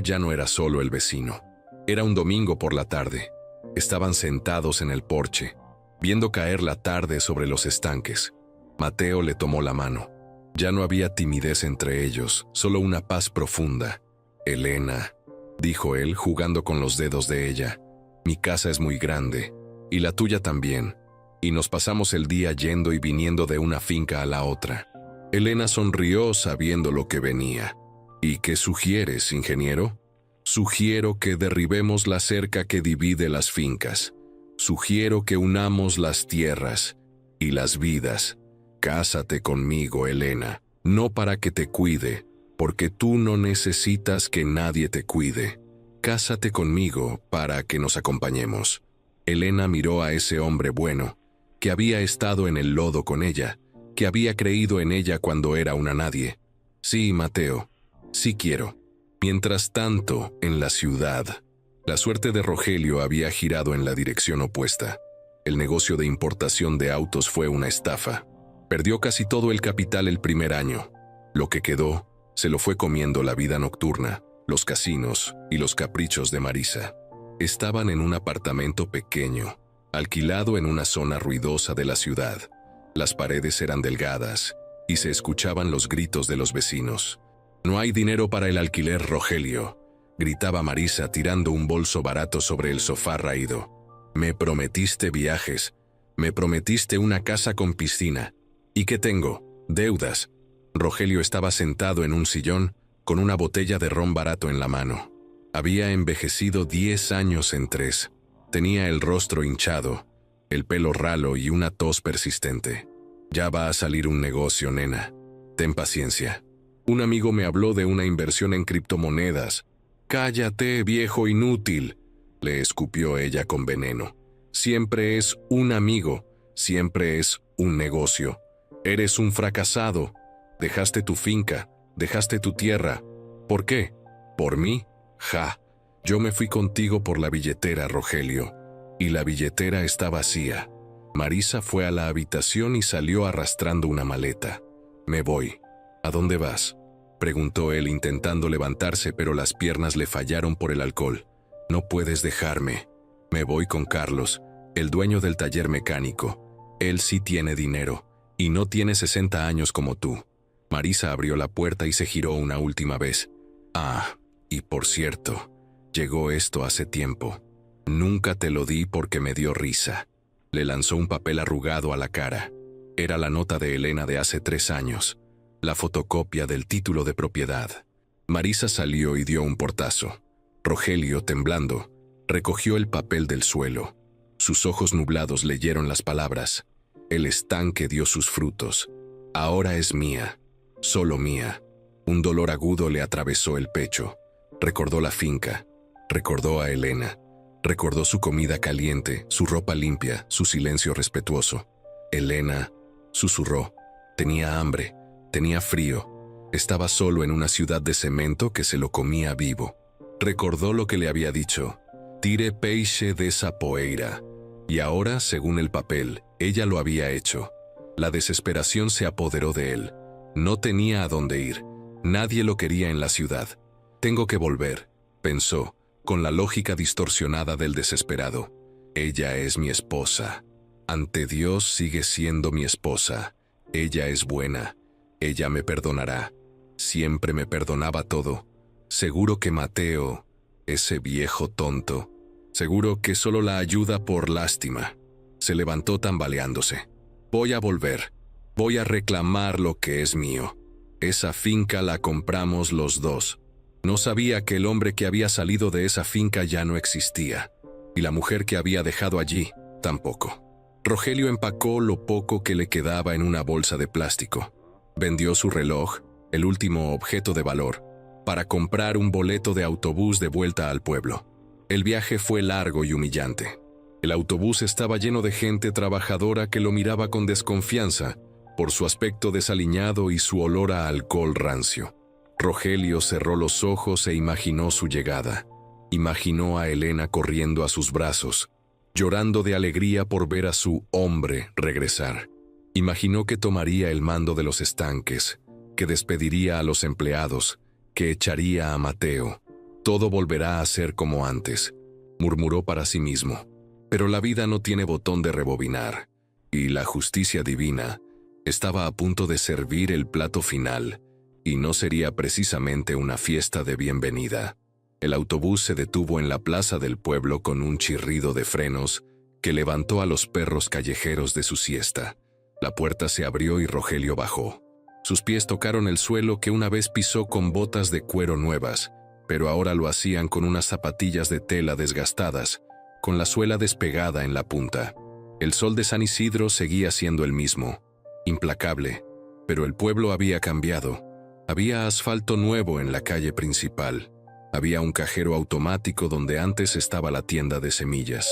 ya no era solo el vecino. Era un domingo por la tarde. Estaban sentados en el porche, viendo caer la tarde sobre los estanques. Mateo le tomó la mano. Ya no había timidez entre ellos, solo una paz profunda. «Elena», dijo él jugando con los dedos de ella, «mi casa es muy grande, y la tuya también, y nos pasamos el día yendo y viniendo de una finca a la otra». Elena sonrió sabiendo lo que venía. «¿Y qué sugieres, ingeniero?» «Sugiero que derribemos la cerca que divide las fincas. Sugiero que unamos las tierras y las vidas. Cásate conmigo, Elena, no para que te cuide, porque tú no necesitas que nadie te cuide. Cásate conmigo para que nos acompañemos». Elena miró a ese hombre bueno, que había estado en el lodo con ella, que había creído en ella cuando era una nadie. «Sí, Mateo, sí quiero». Mientras tanto, en la ciudad, la suerte de Rogelio había girado en la dirección opuesta. El negocio de importación de autos fue una estafa. Perdió casi todo el capital el primer año. Lo que quedó, se lo fue comiendo la vida nocturna, los casinos y los caprichos de Marisa. Estaban en un apartamento pequeño, alquilado en una zona ruidosa de la ciudad. Las paredes eran delgadas y se escuchaban los gritos de los vecinos. «No hay dinero para el alquiler, Rogelio», gritaba Marisa tirando un bolso barato sobre el sofá raído. «Me prometiste viajes, me prometiste una casa con piscina. ¿Y qué tengo? Deudas». Rogelio estaba sentado en un sillón con una botella de ron barato en la mano. Había envejecido 10 años en 3. Tenía el rostro hinchado, el pelo ralo y una tos persistente. «Ya va a salir un negocio, nena. Ten paciencia. Un amigo me habló de una inversión en criptomonedas». «Cállate, viejo inútil», le escupió ella con veneno. «Siempre es un amigo, siempre es un negocio. Eres un fracasado. Dejaste tu finca, dejaste tu tierra. ¿Por qué? ¿Por mí? Ja. Yo me fui contigo por la billetera, Rogelio. Y la billetera está vacía». Marisa fue a la habitación y salió arrastrando una maleta. «Me voy». «¿A dónde vas?», preguntó él intentando levantarse, pero las piernas le fallaron por el alcohol. «No puedes dejarme. Me voy con Carlos, el dueño del taller mecánico. Él sí tiene dinero, y no tiene 60 años como tú». Marisa abrió la puerta y se giró una última vez. «Ah, y por cierto, llegó esto hace tiempo. Nunca te lo di porque me dio risa». Le lanzó un papel arrugado a la cara. Era la nota de Elena de hace 3 años. La fotocopia del título de propiedad. Marisa salió y dio un portazo. Rogelio, temblando, recogió el papel del suelo. Sus ojos nublados leyeron las palabras. «El estanque dio sus frutos. Ahora es mía, solo mía». Un dolor agudo le atravesó el pecho. Recordó la finca, recordó a Elena, recordó su comida caliente, su ropa limpia, su silencio respetuoso. Elena, susurró, tenía hambre. Tenía frío. Estaba solo en una ciudad de cemento que se lo comía vivo. Recordó lo que le había dicho. «Tire peixe desa poeira». Y ahora, según el papel, ella lo había hecho. La desesperación se apoderó de él. No tenía a dónde ir. Nadie lo quería en la ciudad. «Tengo que volver», pensó, con la lógica distorsionada del desesperado. «Ella es mi esposa. Ante Dios sigue siendo mi esposa. Ella es buena. Ella me perdonará. Siempre me perdonaba todo. Seguro que Mateo, ese viejo tonto, seguro que solo la ayuda por lástima». Se levantó tambaleándose. «Voy a volver. Voy a reclamar lo que es mío. Esa finca la compramos los dos. No sabía que el hombre que había salido de esa finca ya no existía. Y la mujer que había dejado allí, tampoco». Rogelio empacó lo poco que le quedaba en una bolsa de plástico. Vendió su reloj, el último objeto de valor, para comprar un boleto de autobús de vuelta al pueblo. El viaje fue largo y humillante. El autobús estaba lleno de gente trabajadora que lo miraba con desconfianza por su aspecto desaliñado y su olor a alcohol rancio. Rogelio cerró los ojos e imaginó su llegada. Imaginó a Elena corriendo a sus brazos, llorando de alegría por ver a su hombre regresar. Imaginó que tomaría el mando de los estanques, que despediría a los empleados, que echaría a Mateo. Todo volverá a ser como antes, murmuró para sí mismo. Pero la vida no tiene botón de rebobinar, y la justicia divina estaba a punto de servir el plato final, y no sería precisamente una fiesta de bienvenida. El autobús se detuvo en la plaza del pueblo con un chirrido de frenos que levantó a los perros callejeros de su siesta. La puerta se abrió y Rogelio bajó. Sus pies tocaron el suelo que una vez pisó con botas de cuero nuevas, pero ahora lo hacían con unas zapatillas de tela desgastadas, con la suela despegada en la punta. El sol de San Isidro seguía siendo el mismo, implacable, pero el pueblo había cambiado. Había asfalto nuevo en la calle principal. Había un cajero automático donde antes estaba la tienda de semillas.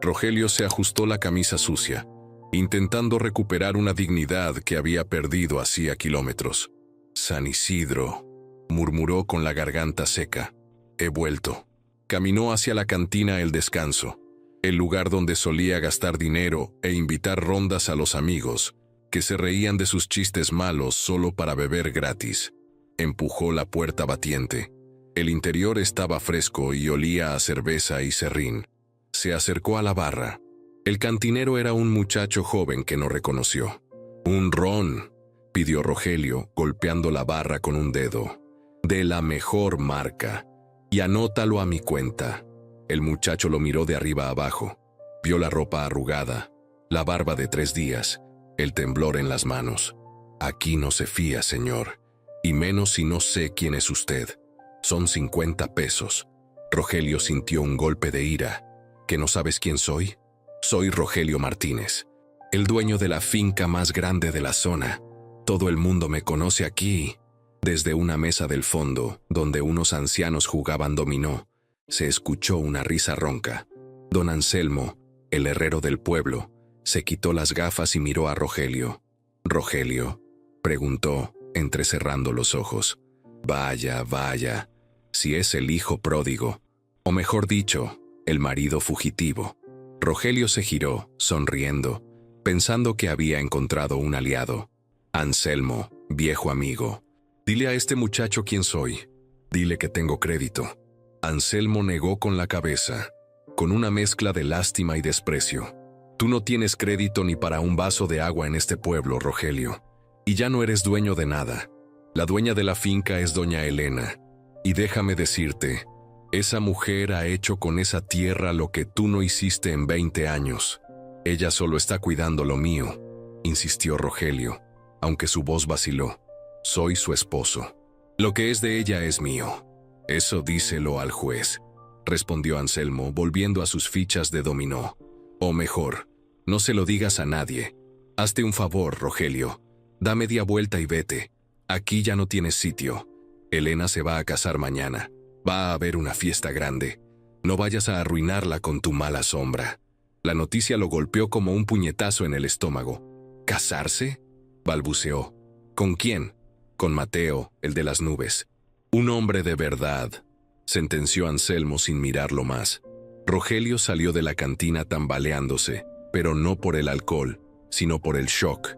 Rogelio se ajustó la camisa sucia, intentando recuperar una dignidad que había perdido hacía kilómetros. San Isidro, murmuró con la garganta seca. He vuelto. Caminó hacia la cantina El Descanso, el lugar donde solía gastar dinero e invitar rondas a los amigos, que se reían de sus chistes malos solo para beber gratis. Empujó la puerta batiente. El interior estaba fresco y olía a cerveza y serrín. Se acercó a la barra. El cantinero era un muchacho joven que no reconoció. «Un ron», pidió Rogelio, golpeando la barra con un dedo. «De la mejor marca. Y anótalo a mi cuenta». El muchacho lo miró de arriba abajo. Vio la ropa arrugada, la barba de 3 días, el temblor en las manos. «Aquí no se fía, señor. Y menos si no sé quién es usted. Son 50 pesos». Rogelio sintió un golpe de ira. ¿Que no sabes quién soy? Soy Rogelio Martínez, el dueño de la finca más grande de la zona. Todo el mundo me conoce aquí. Desde una mesa del fondo, donde unos ancianos jugaban dominó, se escuchó una risa ronca. Don Anselmo, el herrero del pueblo, se quitó las gafas y miró a Rogelio. «¿Rogelio?», preguntó, entrecerrando los ojos. «Vaya, vaya, si es el hijo pródigo, o mejor dicho, el marido fugitivo». Rogelio se giró, sonriendo, pensando que había encontrado un aliado. «Anselmo, viejo amigo, dile a este muchacho quién soy. Dile que tengo crédito». Anselmo negó con la cabeza, con una mezcla de lástima y desprecio. «Tú no tienes crédito ni para un vaso de agua en este pueblo, Rogelio. Y ya no eres dueño de nada. La dueña de la finca es doña Elena. Y déjame decirte, esa mujer ha hecho con esa tierra lo que tú no hiciste en 20 años. Ella solo está cuidando lo mío», insistió Rogelio, aunque su voz vaciló. «Soy su esposo. Lo que es de ella es mío». «Eso díselo al juez», respondió Anselmo, volviendo a sus fichas de dominó. «O mejor, no se lo digas a nadie. Hazte un favor, Rogelio. Da media vuelta y vete. Aquí ya no tienes sitio. Elena se va a casar mañana. Va a haber una fiesta grande. No vayas a arruinarla con tu mala sombra». La noticia lo golpeó como un puñetazo en el estómago. «¿Casarse?», balbuceó. «¿Con quién?». «Con Mateo, el de las nubes». «Un hombre de verdad», sentenció Anselmo sin mirarlo más. Rogelio salió de la cantina tambaleándose, pero no por el alcohol, sino por el shock.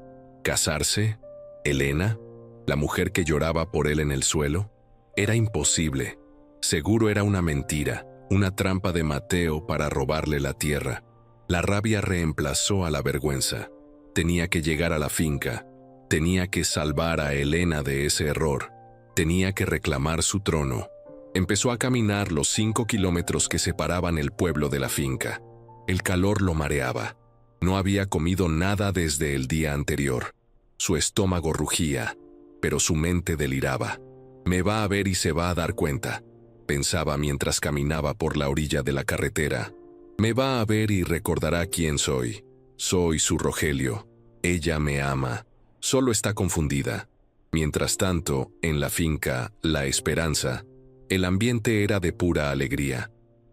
¿Casarse? ¿Elena? ¿La mujer que lloraba por él en el suelo? Era imposible. Seguro era una mentira, una trampa de Mateo para robarle la tierra. La rabia reemplazó a la vergüenza. Tenía que llegar a la finca. Tenía que salvar a Elena de ese error. Tenía que reclamar su trono. Empezó a caminar los 5 kilómetros que separaban el pueblo de la finca. El calor lo mareaba. No había comido nada desde el día anterior. Su estómago rugía, pero su mente deliraba. «Me va a ver y se va a dar cuenta», pensaba mientras caminaba por la orilla de la carretera. «Me va a ver y recordará quién soy. Soy su Rogelio. Ella me ama. Solo está confundida». Mientras tanto, en la finca La Esperanza, el ambiente era de pura alegría.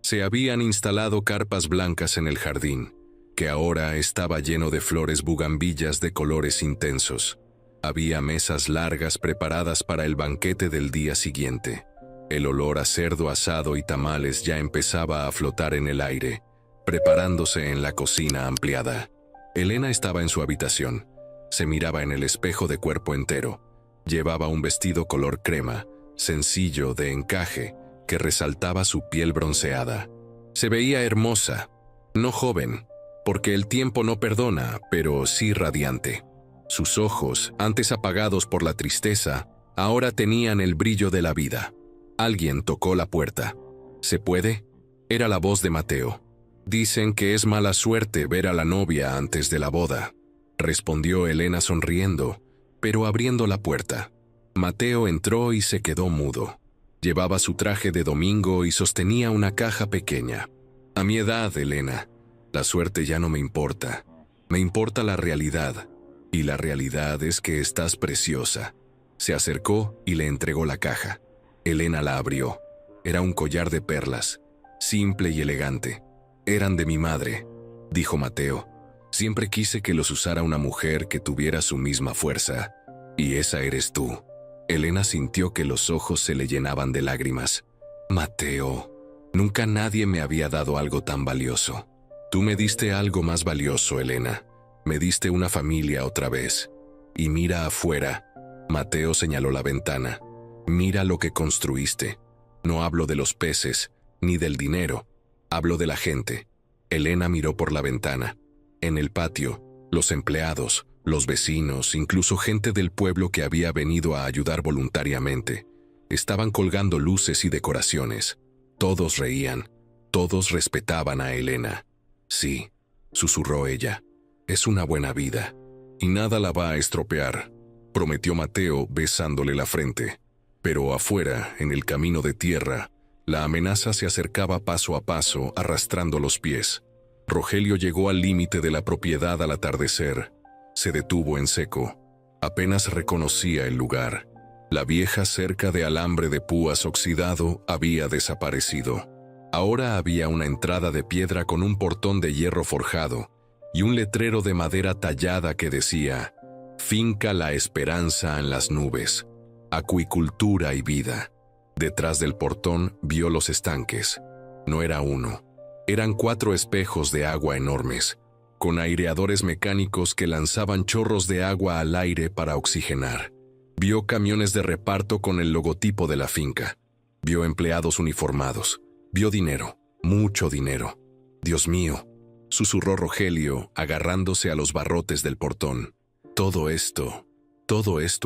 Se habían instalado carpas blancas en el jardín, que ahora estaba lleno de flores bugambillas de colores intensos. Había mesas largas preparadas para el banquete del día siguiente. El olor a cerdo asado y tamales ya empezaba a flotar en el aire, preparándose en la cocina ampliada. Elena estaba en su habitación. Se miraba en el espejo de cuerpo entero. Llevaba un vestido color crema, sencillo, de encaje, que resaltaba su piel bronceada. Se veía hermosa, no joven, porque el tiempo no perdona, pero sí radiante. Sus ojos, antes apagados por la tristeza, ahora tenían el brillo de la vida. Alguien tocó la puerta. ¿Se puede? Era la voz de Mateo. Dicen que es mala suerte ver a la novia antes de la boda, respondió Elena sonriendo, pero abriendo la puerta. Mateo entró y se quedó mudo. Llevaba su traje de domingo y sostenía una caja pequeña. A mi edad, Elena, la suerte ya no me importa. Me importa la realidad, y la realidad es que estás preciosa. Se acercó y le entregó la caja. Elena la abrió. Era un collar de perlas, simple y elegante. Eran de mi madre, dijo Mateo. Siempre quise que los usara una mujer que tuviera su misma fuerza, y esa eres tú. Elena sintió que los ojos se le llenaban de lágrimas. Mateo, nunca nadie me había dado algo tan valioso. Tú me diste algo más valioso, Elena. Me diste una familia otra vez. Y mira afuera. Mateo señaló la ventana. Mira lo que construiste. No hablo de los peces, ni del dinero. Hablo de la gente. Elena miró por la ventana. En el patio, los empleados, los vecinos, incluso gente del pueblo que había venido a ayudar voluntariamente, estaban colgando luces y decoraciones. Todos reían, todos respetaban a Elena. Sí, susurró ella, es una buena vida, y nada la va a estropear, prometió Mateo besándole la frente. Pero afuera, en el camino de tierra, la amenaza se acercaba paso a paso, arrastrando los pies. Rogelio llegó al límite de la propiedad al atardecer. Se detuvo en seco. Apenas reconocía el lugar. La vieja cerca de alambre de púas oxidado había desaparecido. Ahora había una entrada de piedra con un portón de hierro forjado y un letrero de madera tallada que decía: Finca La Esperanza en las nubes, acuicultura y vida. Detrás del portón vio los estanques. No era uno. Eran 4 espejos de agua enormes, con aireadores mecánicos que lanzaban chorros de agua al aire para oxigenar. Vio camiones de reparto con el logotipo de la finca. Vio empleados uniformados. Vio dinero, mucho dinero. Dios mío, susurró Rogelio, agarrándose a los barrotes del portón. Todo esto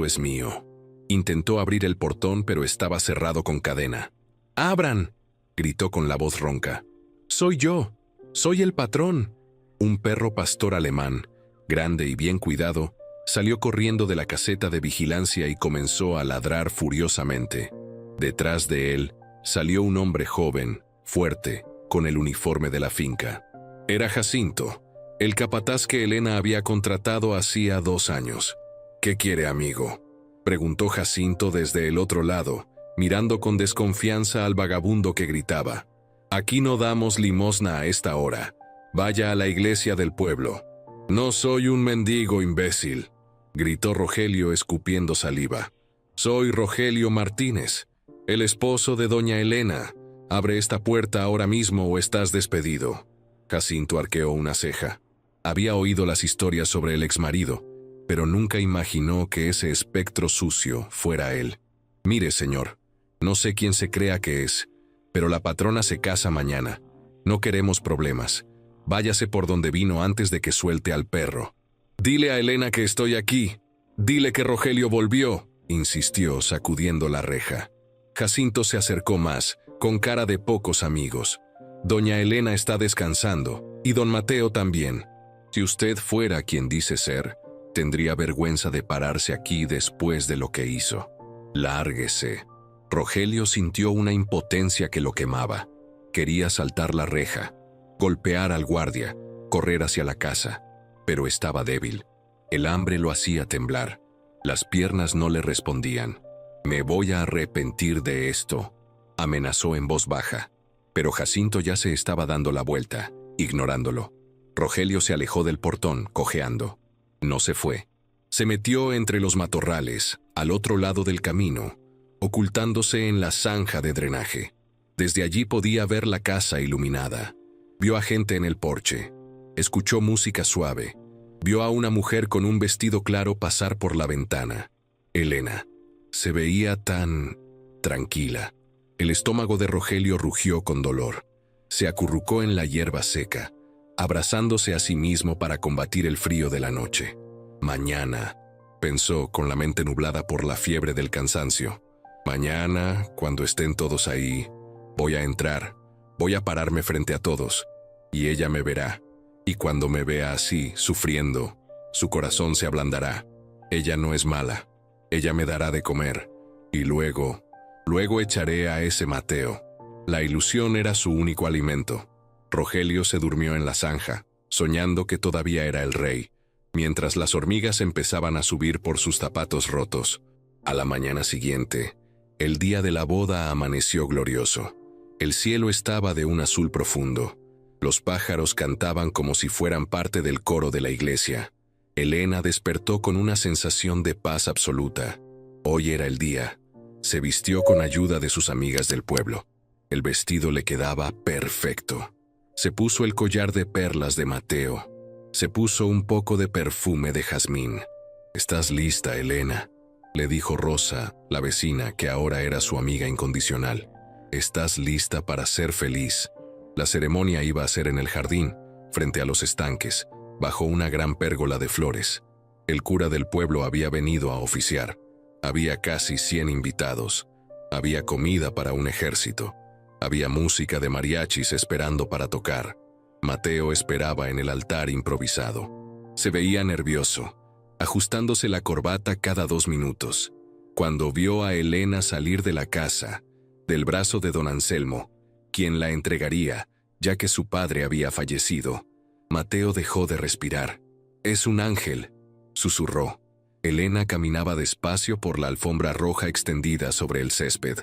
es mío. Intentó abrir el portón, pero estaba cerrado con cadena. ¡Abran!, gritó con la voz ronca. «Soy yo, soy el patrón». Un perro pastor alemán, grande y bien cuidado, salió corriendo de la caseta de vigilancia y comenzó a ladrar furiosamente. Detrás de él salió un hombre joven, fuerte, con el uniforme de la finca. Era Jacinto, el capataz que Elena había contratado hacía 2 años. «¿Qué quiere, amigo?», preguntó Jacinto desde el otro lado, mirando con desconfianza al vagabundo que gritaba: «Aquí no damos limosna a esta hora. Vaya a la iglesia del pueblo». «No soy un mendigo, imbécil», gritó Rogelio escupiendo saliva. «Soy Rogelio Martínez, el esposo de doña Elena. Abre esta puerta ahora mismo o estás despedido». Jacinto arqueó una ceja. Había oído las historias sobre el exmarido, pero nunca imaginó que ese espectro sucio fuera él. «Mire, señor, no sé quién se crea que es, pero la patrona se casa mañana. No queremos problemas. Váyase por donde vino antes de que suelte al perro». «Dile a Elena que estoy aquí. Dile que Rogelio volvió», insistió, sacudiendo la reja. Jacinto se acercó más, con cara de pocos amigos. «Doña Elena está descansando, y don Mateo también. Si usted fuera quien dice ser, tendría vergüenza de pararse aquí después de lo que hizo. Lárguese». Rogelio sintió una impotencia que lo quemaba. Quería saltar la reja, golpear al guardia, correr hacia la casa, pero estaba débil. El hambre lo hacía temblar. Las piernas no le respondían. «Me voy a arrepentir de esto», amenazó en voz baja. pero Jacinto ya se estaba dando la vuelta, ignorándolo. Rogelio se alejó del portón, cojeando. No se fue. Se metió entre los matorrales, al otro lado del camino, ocultándose en la zanja de drenaje. Desde allí podía ver la casa iluminada. Vio a gente en el porche. Escuchó música suave. Vio a una mujer con un vestido claro pasar por la ventana. Elena. Se veía tan tranquila. El estómago de Rogelio rugió con dolor. Se acurrucó en la hierba seca, abrazándose a sí mismo para combatir el frío de la noche. Mañana, pensó con la mente nublada por la fiebre del cansancio. Mañana, cuando estén todos ahí, voy a entrar, voy a pararme frente a todos, y ella me verá. Y cuando me vea así, sufriendo, su corazón se ablandará. Ella no es mala, ella me dará de comer, y luego echaré a ese Mateo. La ilusión era su único alimento. Rogelio se durmió en la zanja, soñando que todavía era el rey, mientras las hormigas empezaban a subir por sus zapatos rotos. A la mañana siguiente, el día de la boda amaneció glorioso. El cielo estaba de un azul profundo. Los pájaros cantaban como si fueran parte del coro de la iglesia. Elena despertó con una sensación de paz absoluta. Hoy era el día. Se vistió con ayuda de sus amigas del pueblo. El vestido le quedaba perfecto. Se puso el collar de perlas de Mateo. Se puso un poco de perfume de jazmín. «¿Estás lista, Elena?», le dijo Rosa, la vecina, que ahora era su amiga incondicional. «¿Estás lista para ser feliz?». La ceremonia iba a ser en el jardín, frente a los estanques, bajo una gran pérgola de flores. El cura del pueblo había venido a oficiar. Había casi 100 invitados. Había comida para un ejército. Había música de mariachis esperando para tocar. Mateo esperaba en el altar improvisado. Se veía nervioso, ajustándose la corbata cada 2 minutos. Cuando vio a Elena salir de la casa, del brazo de don Anselmo, quien la entregaría, ya que su padre había fallecido, Mateo dejó de respirar. «Es un ángel», susurró. Elena caminaba despacio por la alfombra roja extendida sobre el césped.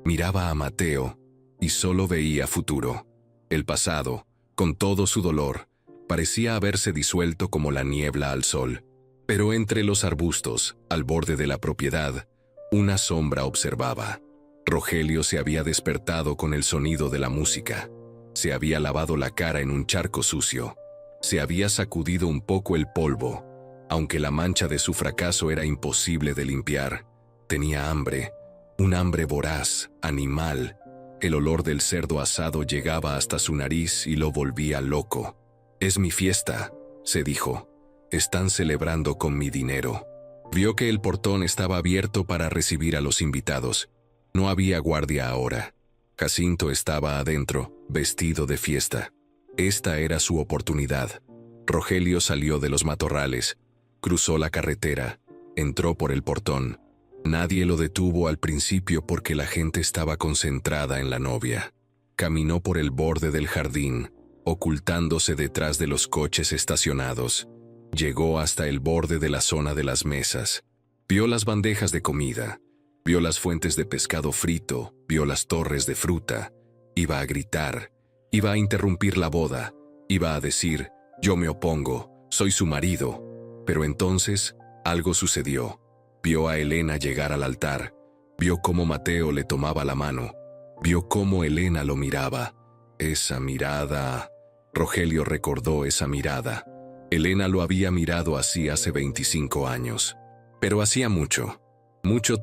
Miraba a Mateo y solo veía futuro. El pasado, con todo su dolor, parecía haberse disuelto como la niebla al sol. Pero entre los arbustos, al borde de la propiedad, una sombra observaba. Rogelio se había despertado con el sonido de la música. Se había lavado la cara en un charco sucio. Se había sacudido un poco el polvo, aunque la mancha de su fracaso era imposible de limpiar. Tenía hambre, un hambre voraz, animal. El olor del cerdo asado llegaba hasta su nariz y lo volvía loco. «Es mi fiesta», se dijo. «Están celebrando con mi dinero». Vio que el portón estaba abierto para recibir a los invitados. No había guardia ahora. Jacinto estaba adentro, vestido de fiesta. Esta era su oportunidad. Rogelio salió de los matorrales, cruzó la carretera, entró por el portón. Nadie lo detuvo al principio porque la gente estaba concentrada en la novia. Caminó por el borde del jardín, ocultándose detrás de los coches estacionados. Llegó hasta el borde de la zona de las mesas. Vio las bandejas de comida. Vio las fuentes de pescado frito, vio las torres de fruta. Iba a gritar, iba a interrumpir la boda, iba a decir: «Yo me opongo, soy su marido». Pero entonces algo sucedió. Vio a Elena llegar al altar, vio cómo Mateo le tomaba la mano, vio cómo Elena lo miraba. Esa mirada... Rogelio recordó esa mirada. Elena lo había mirado así hace 25 años. Pero hacía mucho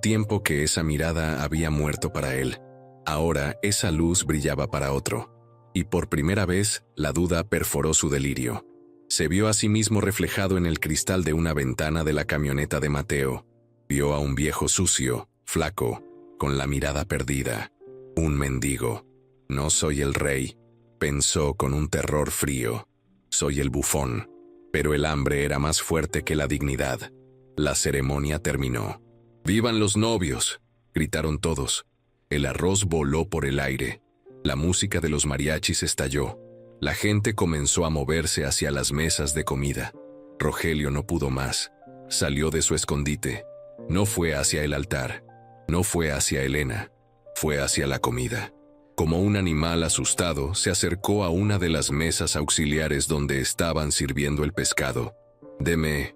tiempo que esa mirada había muerto para él. Ahora esa luz brillaba para otro. Y por primera vez, la duda perforó su delirio. Se vio a sí mismo reflejado en el cristal de una ventana de la camioneta de Mateo. Vio a un viejo sucio, flaco, con la mirada perdida. Un mendigo. «No soy el rey», pensó con un terror frío. «Soy el bufón». Pero el hambre era más fuerte que la dignidad. La ceremonia terminó. «¡Vivan los novios!», gritaron todos. El arroz voló por el aire. La música de los mariachis estalló. La gente comenzó a moverse hacia las mesas de comida. Rogelio no pudo más. Salió de su escondite. No fue hacia el altar. No fue hacia Elena. Fue hacia la comida. Como un animal asustado, se acercó a una de las mesas auxiliares donde estaban sirviendo el pescado. Deme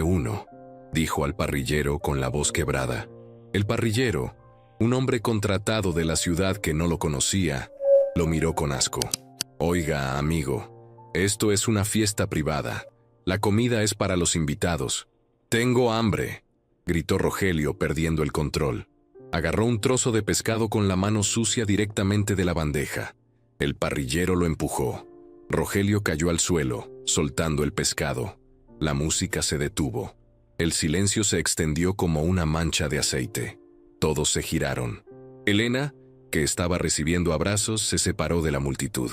uno, dijo al parrillero con la voz quebrada. El parrillero, un hombre contratado de la ciudad que no lo conocía, lo miró con asco. Oiga, amigo, esto es una fiesta privada. La comida es para los invitados. Tengo hambre, gritó Rogelio perdiendo el control. Agarró un trozo de pescado con la mano sucia directamente de la bandeja. El parrillero lo empujó. Rogelio cayó al suelo, soltando el pescado. La música se detuvo. El silencio se extendió como una mancha de aceite. Todos se giraron. Elena, que estaba recibiendo abrazos, se separó de la multitud.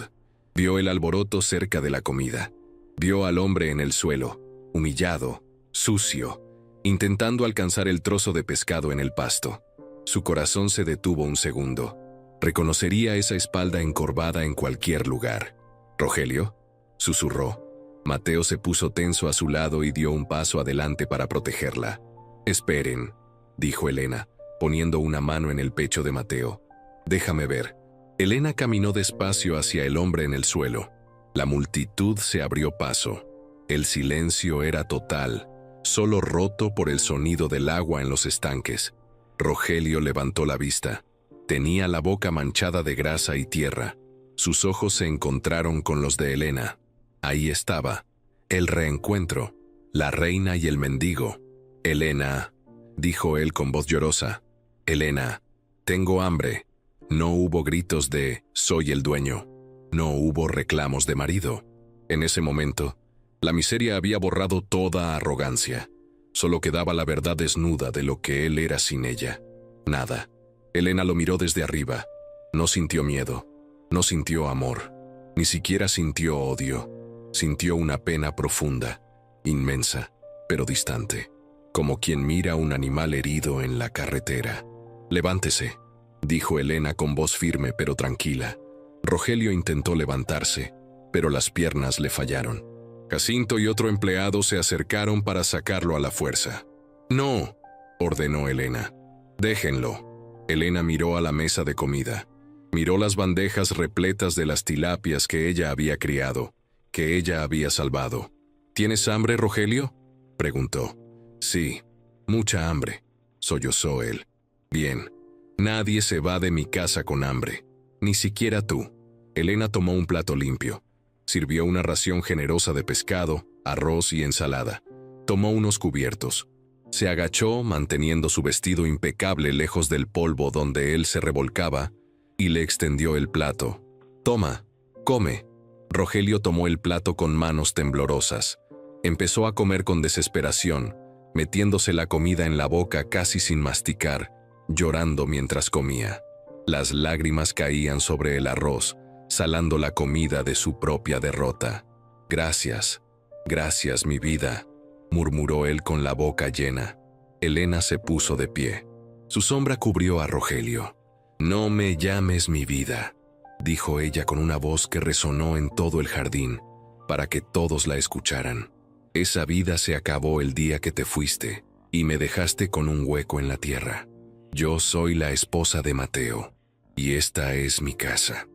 Vio el alboroto cerca de la comida. Vio al hombre en el suelo, humillado, sucio, intentando alcanzar el trozo de pescado en el pasto. Su corazón se detuvo un segundo. Reconocería esa espalda encorvada en cualquier lugar. «¿Rogelio?», susurró. Mateo se puso tenso a su lado y dio un paso adelante para protegerla. «Esperen», dijo Elena, poniendo una mano en el pecho de Mateo. «Déjame ver». Elena caminó despacio hacia el hombre en el suelo. La multitud se abrió paso. El silencio era total, solo roto por el sonido del agua en los estanques. Rogelio levantó la vista. Tenía la boca manchada de grasa y tierra. Sus ojos se encontraron con los de Elena. Ahí estaba, el reencuentro, la reina y el mendigo. «Elena», dijo él con voz llorosa. «Elena, tengo hambre». No hubo gritos de «soy el dueño». No hubo reclamos de marido. En ese momento, la miseria había borrado toda arrogancia. Solo quedaba la verdad desnuda de lo que él era sin ella. Nada. Elena lo miró desde arriba. No sintió miedo. No sintió amor. Ni siquiera sintió odio. Sintió una pena profunda, inmensa, pero distante. Como quien mira a un animal herido en la carretera. «Levántese», dijo Elena con voz firme pero tranquila. Rogelio intentó levantarse, pero las piernas le fallaron. Jacinto y otro empleado se acercaron para sacarlo a la fuerza. «No», ordenó Elena. «Déjenlo». Elena miró a la mesa de comida. Miró las bandejas repletas de las tilapias que ella había criado, que ella había salvado. «¿Tienes hambre, Rogelio?», preguntó. «Sí, mucha hambre», sollozó él. «Bien, nadie se va de mi casa con hambre, ni siquiera tú». Elena tomó un plato limpio. Sirvió una ración generosa de pescado, arroz y ensalada. Tomó unos cubiertos. Se agachó, manteniendo su vestido impecable lejos del polvo donde él se revolcaba, y le extendió el plato. «Toma, come». Rogelio tomó el plato con manos temblorosas. Empezó a comer con desesperación, metiéndose la comida en la boca casi sin masticar, llorando mientras comía. Las lágrimas caían sobre el arroz, salando la comida de su propia derrota. «Gracias, gracias, mi vida», murmuró él con la boca llena. Elena se puso de pie. Su sombra cubrió a Rogelio. «No me llames mi vida», dijo ella con una voz que resonó en todo el jardín, para que todos la escucharan. «Esa vida se acabó el día que te fuiste, y me dejaste con un hueco en la tierra. Yo soy la esposa de Mateo, y esta es mi casa».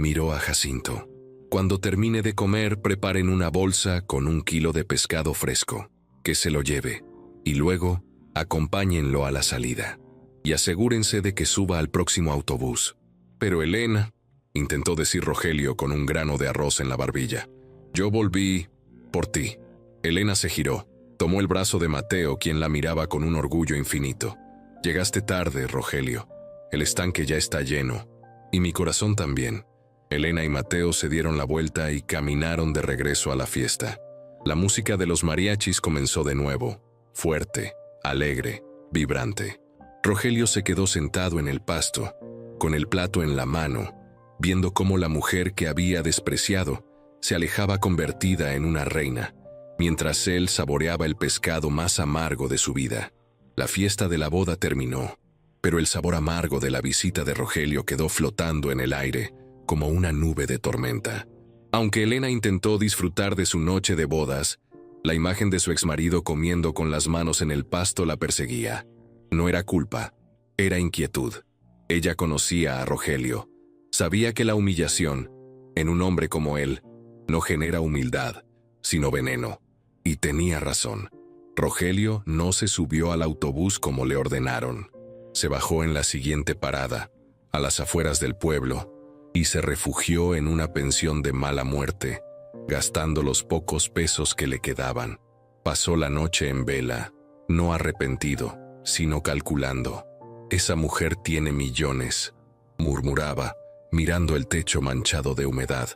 Miró a Jacinto. «Cuando termine de comer, preparen una bolsa con 1 kilo de pescado fresco, que se lo lleve, y luego acompáñenlo a la salida. Y asegúrense de que suba al próximo autobús». «Pero Elena», intentó decir Rogelio con un grano de arroz en la barbilla. «Yo volví por ti». Elena se giró, tomó el brazo de Mateo, quien la miraba con un orgullo infinito. «Llegaste tarde, Rogelio. El estanque ya está lleno, y mi corazón también». Elena y Mateo se dieron la vuelta y caminaron de regreso a la fiesta. La música de los mariachis comenzó de nuevo, fuerte, alegre, vibrante. Rogelio se quedó sentado en el pasto, con el plato en la mano, viendo cómo la mujer que había despreciado se alejaba convertida en una reina, mientras él saboreaba el pescado más amargo de su vida. La fiesta de la boda terminó, pero el sabor amargo de la visita de Rogelio quedó flotando en el aire, como una nube de tormenta. Aunque Elena intentó disfrutar de su noche de bodas, la imagen de su exmarido comiendo con las manos en el pasto la perseguía. No era culpa, era inquietud. Ella conocía a Rogelio, Sabía que la humillación, en un hombre como él, no genera humildad, sino veneno. Y tenía razón. Rogelio no se subió al autobús como le ordenaron. Se bajó en la siguiente parada, a las afueras del pueblo, y se refugió en una pensión de mala muerte, gastando los pocos pesos que le quedaban. Pasó la noche en vela, no arrepentido, sino calculando. Esa mujer tiene millones, murmuraba, mirando el techo manchado de humedad.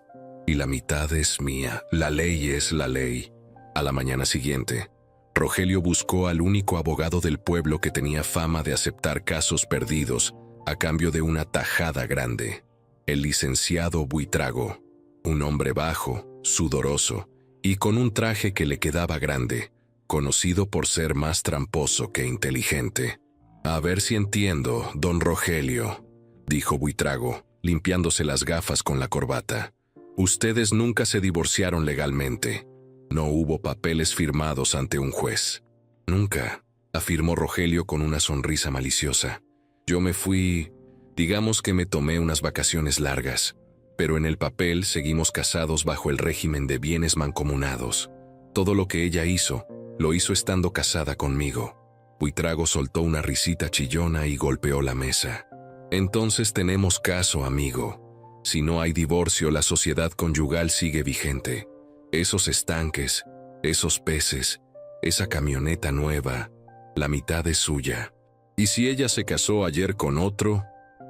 Y la mitad es mía, la ley es la ley. A la mañana siguiente, Rogelio buscó al único abogado del pueblo que tenía fama de aceptar casos perdidos a cambio de una tajada grande. El licenciado Buitrago, un hombre bajo, sudoroso y con un traje que le quedaba grande, conocido por ser más tramposo que inteligente. «A ver si entiendo, don Rogelio», dijo Buitrago, limpiándose las gafas con la corbata. «Ustedes nunca se divorciaron legalmente. No hubo papeles firmados ante un juez». «Nunca», afirmó Rogelio con una sonrisa maliciosa. «Yo me fui, digamos que me tomé unas vacaciones largas, pero en el papel seguimos casados bajo el régimen de bienes mancomunados. Todo lo que ella hizo, lo hizo estando casada conmigo». Buitrago soltó una risita chillona y golpeó la mesa. «Entonces tenemos caso, amigo. Si no hay divorcio, la sociedad conyugal sigue vigente. Esos estanques, esos peces, esa camioneta nueva, la mitad es suya. Y si ella se casó ayer con otro,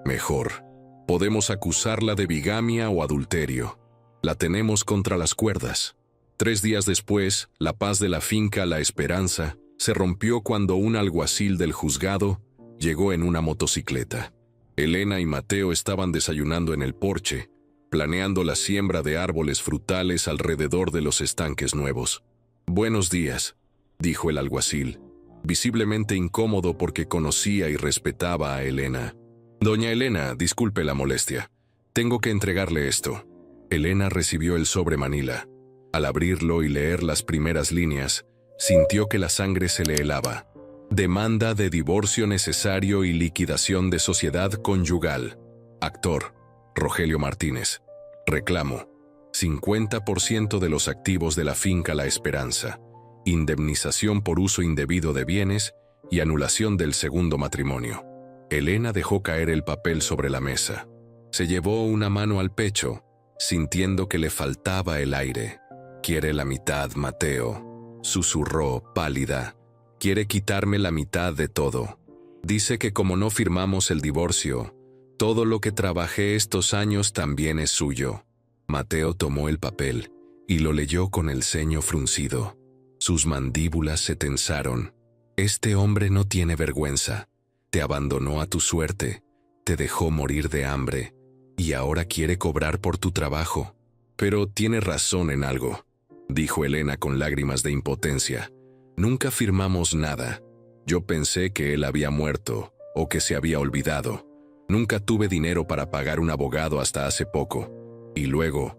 mejor. Podemos acusarla de bigamia o adulterio. La tenemos contra las cuerdas». 3 días después, la paz de la finca La Esperanza se rompió cuando un alguacil del juzgado llegó en una motocicleta. Elena y Mateo estaban desayunando en el porche, planeando la siembra de árboles frutales alrededor de los estanques nuevos. «Buenos días», dijo el alguacil, visiblemente incómodo porque conocía y respetaba a Elena. «Doña Elena, disculpe la molestia. Tengo que entregarle esto». Elena recibió el sobre manila. Al abrirlo y leer las primeras líneas, sintió que la sangre se le helaba. «Demanda de divorcio necesario y liquidación de sociedad conyugal. Actor, Rogelio Martínez. Reclamo, 50% de los activos de la finca La Esperanza. Indemnización por uso indebido de bienes y anulación del segundo matrimonio». Elena dejó caer el papel sobre la mesa. Se llevó una mano al pecho, sintiendo que le faltaba el aire. «Quiere la mitad, Mateo», susurró, pálida. «Quiere quitarme la mitad de todo. Dice que como no firmamos el divorcio, todo lo que trabajé estos años también es suyo». Mateo tomó el papel y lo leyó con el ceño fruncido. Sus mandíbulas se tensaron. «Este hombre no tiene vergüenza. Te abandonó a tu suerte, te dejó morir de hambre, y ahora quiere cobrar por tu trabajo. Pero tiene razón en algo», dijo Elena con lágrimas de impotencia. «Nunca firmamos nada. Yo pensé que él había muerto o que se había olvidado. Nunca tuve dinero para pagar un abogado hasta hace poco. Y luego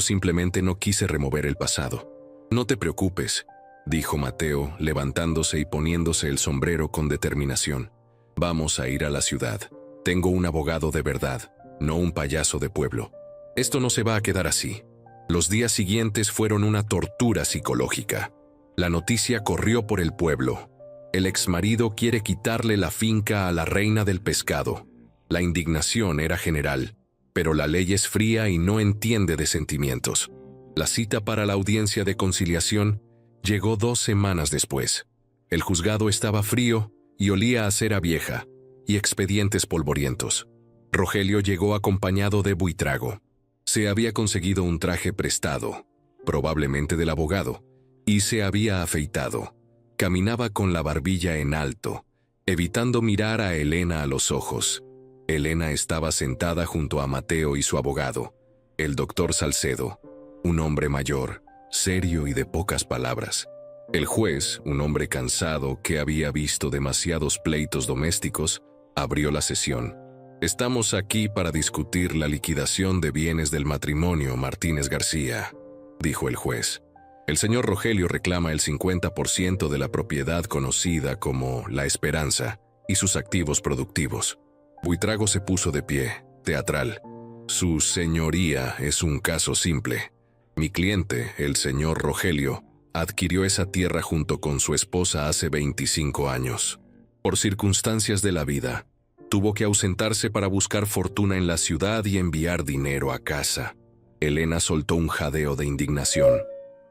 simplemente no quise remover el pasado». «No te preocupes», dijo Mateo, levantándose y poniéndose el sombrero con determinación. «Vamos a ir a la ciudad. Tengo un abogado de verdad, no un payaso de pueblo. Esto no se va a quedar así». Los días siguientes fueron una tortura psicológica. La noticia corrió por el pueblo. El exmarido quiere quitarle la finca a la reina del pescado. La indignación era general, pero la ley es fría y no entiende de sentimientos. La cita para la audiencia de conciliación llegó 2 semanas después. El juzgado estaba frío y olía a cera vieja y expedientes polvorientos. Rogelio llegó acompañado de Buitrago. Se había conseguido un traje prestado, probablemente del abogado, y se había afeitado. Caminaba con la barbilla en alto, evitando mirar a Elena a los ojos. Elena estaba sentada junto a Mateo y su abogado, el doctor Salcedo, un hombre mayor, serio y de pocas palabras. El juez, un hombre cansado que había visto demasiados pleitos domésticos, abrió la sesión. «Estamos aquí para discutir la liquidación de bienes del matrimonio Martínez García», dijo el juez. «El señor Rogelio reclama el 50% de la propiedad conocida como La Esperanza y sus activos productivos». Buitrago se puso de pie, teatral. Su señoría es un caso simple. Mi cliente, el señor Rogelio, adquirió esa tierra junto con su esposa hace 25 años. Por circunstancias de la vida, tuvo que ausentarse para buscar fortuna en la ciudad y enviar dinero a casa. Elena soltó un jadeo de indignación.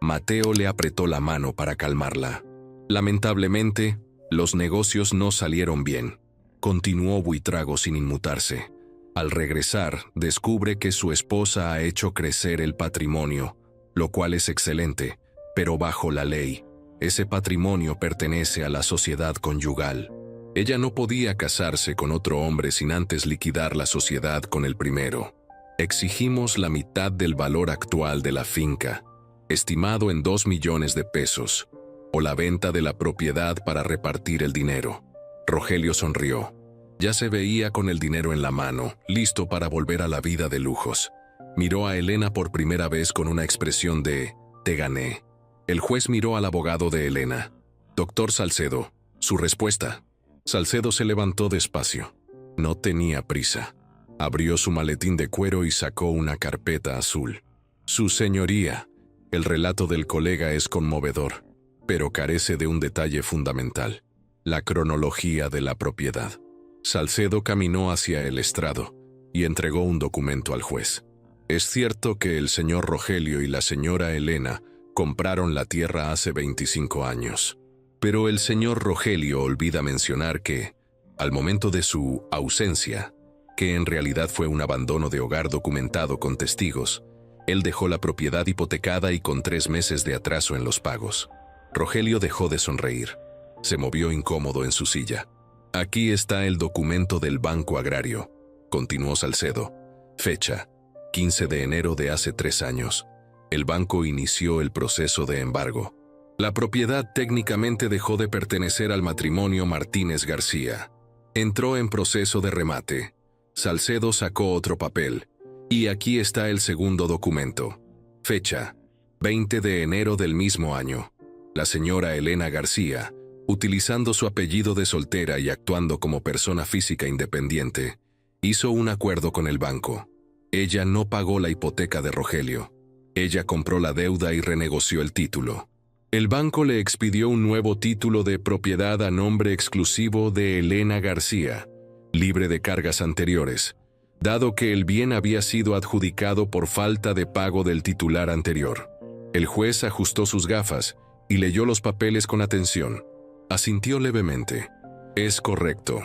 Mateo le apretó la mano para calmarla. Lamentablemente, los negocios no salieron bien. Continuó Buitrago sin inmutarse. Al regresar, descubre que su esposa ha hecho crecer el patrimonio, lo cual es excelente, pero bajo la ley, ese patrimonio pertenece a la sociedad conyugal. Ella no podía casarse con otro hombre sin antes liquidar la sociedad con el primero. Exigimos la mitad del valor actual de la finca, estimado en 2 millones de pesos, o la venta de la propiedad para repartir el dinero. Rogelio sonrió. Ya se veía con el dinero en la mano, listo para volver a la vida de lujos. Miró a Elena por primera vez con una expresión de «te gané». El juez miró al abogado de Elena. «Doctor Salcedo, su respuesta». Salcedo se levantó despacio. No tenía prisa. Abrió su maletín de cuero y sacó una carpeta azul. «Su señoría, el relato del colega es conmovedor, pero carece de un detalle fundamental: la cronología de la propiedad». Salcedo caminó hacia el estrado y entregó un documento al juez. Es cierto que el señor Rogelio y la señora Elena compraron la tierra hace 25 años, pero el señor Rogelio olvida mencionar que, al momento de su ausencia, que en realidad fue un abandono de hogar documentado con testigos, él dejó la propiedad hipotecada y con 3 meses de atraso en los pagos. Rogelio dejó de sonreír. Se movió incómodo en su silla. «Aquí está el documento del Banco Agrario», continuó Salcedo. «Fecha: 15 de enero de hace 3 años. El banco inició el proceso de embargo. La propiedad técnicamente dejó de pertenecer al matrimonio Martínez García. Entró en proceso de remate». Salcedo sacó otro papel. «Y aquí está el segundo documento. Fecha: 20 de enero del mismo año. La señora Elena García, utilizando su apellido de soltera y actuando como persona física independiente, hizo un acuerdo con el banco. Ella no pagó la hipoteca de Rogelio. Ella compró la deuda y renegoció el título. El banco le expidió un nuevo título de propiedad a nombre exclusivo de Elena García, libre de cargas anteriores, dado que el bien había sido adjudicado por falta de pago del titular anterior. El juez ajustó sus gafas y leyó los papeles con atención. Asintió levemente. «Es correcto.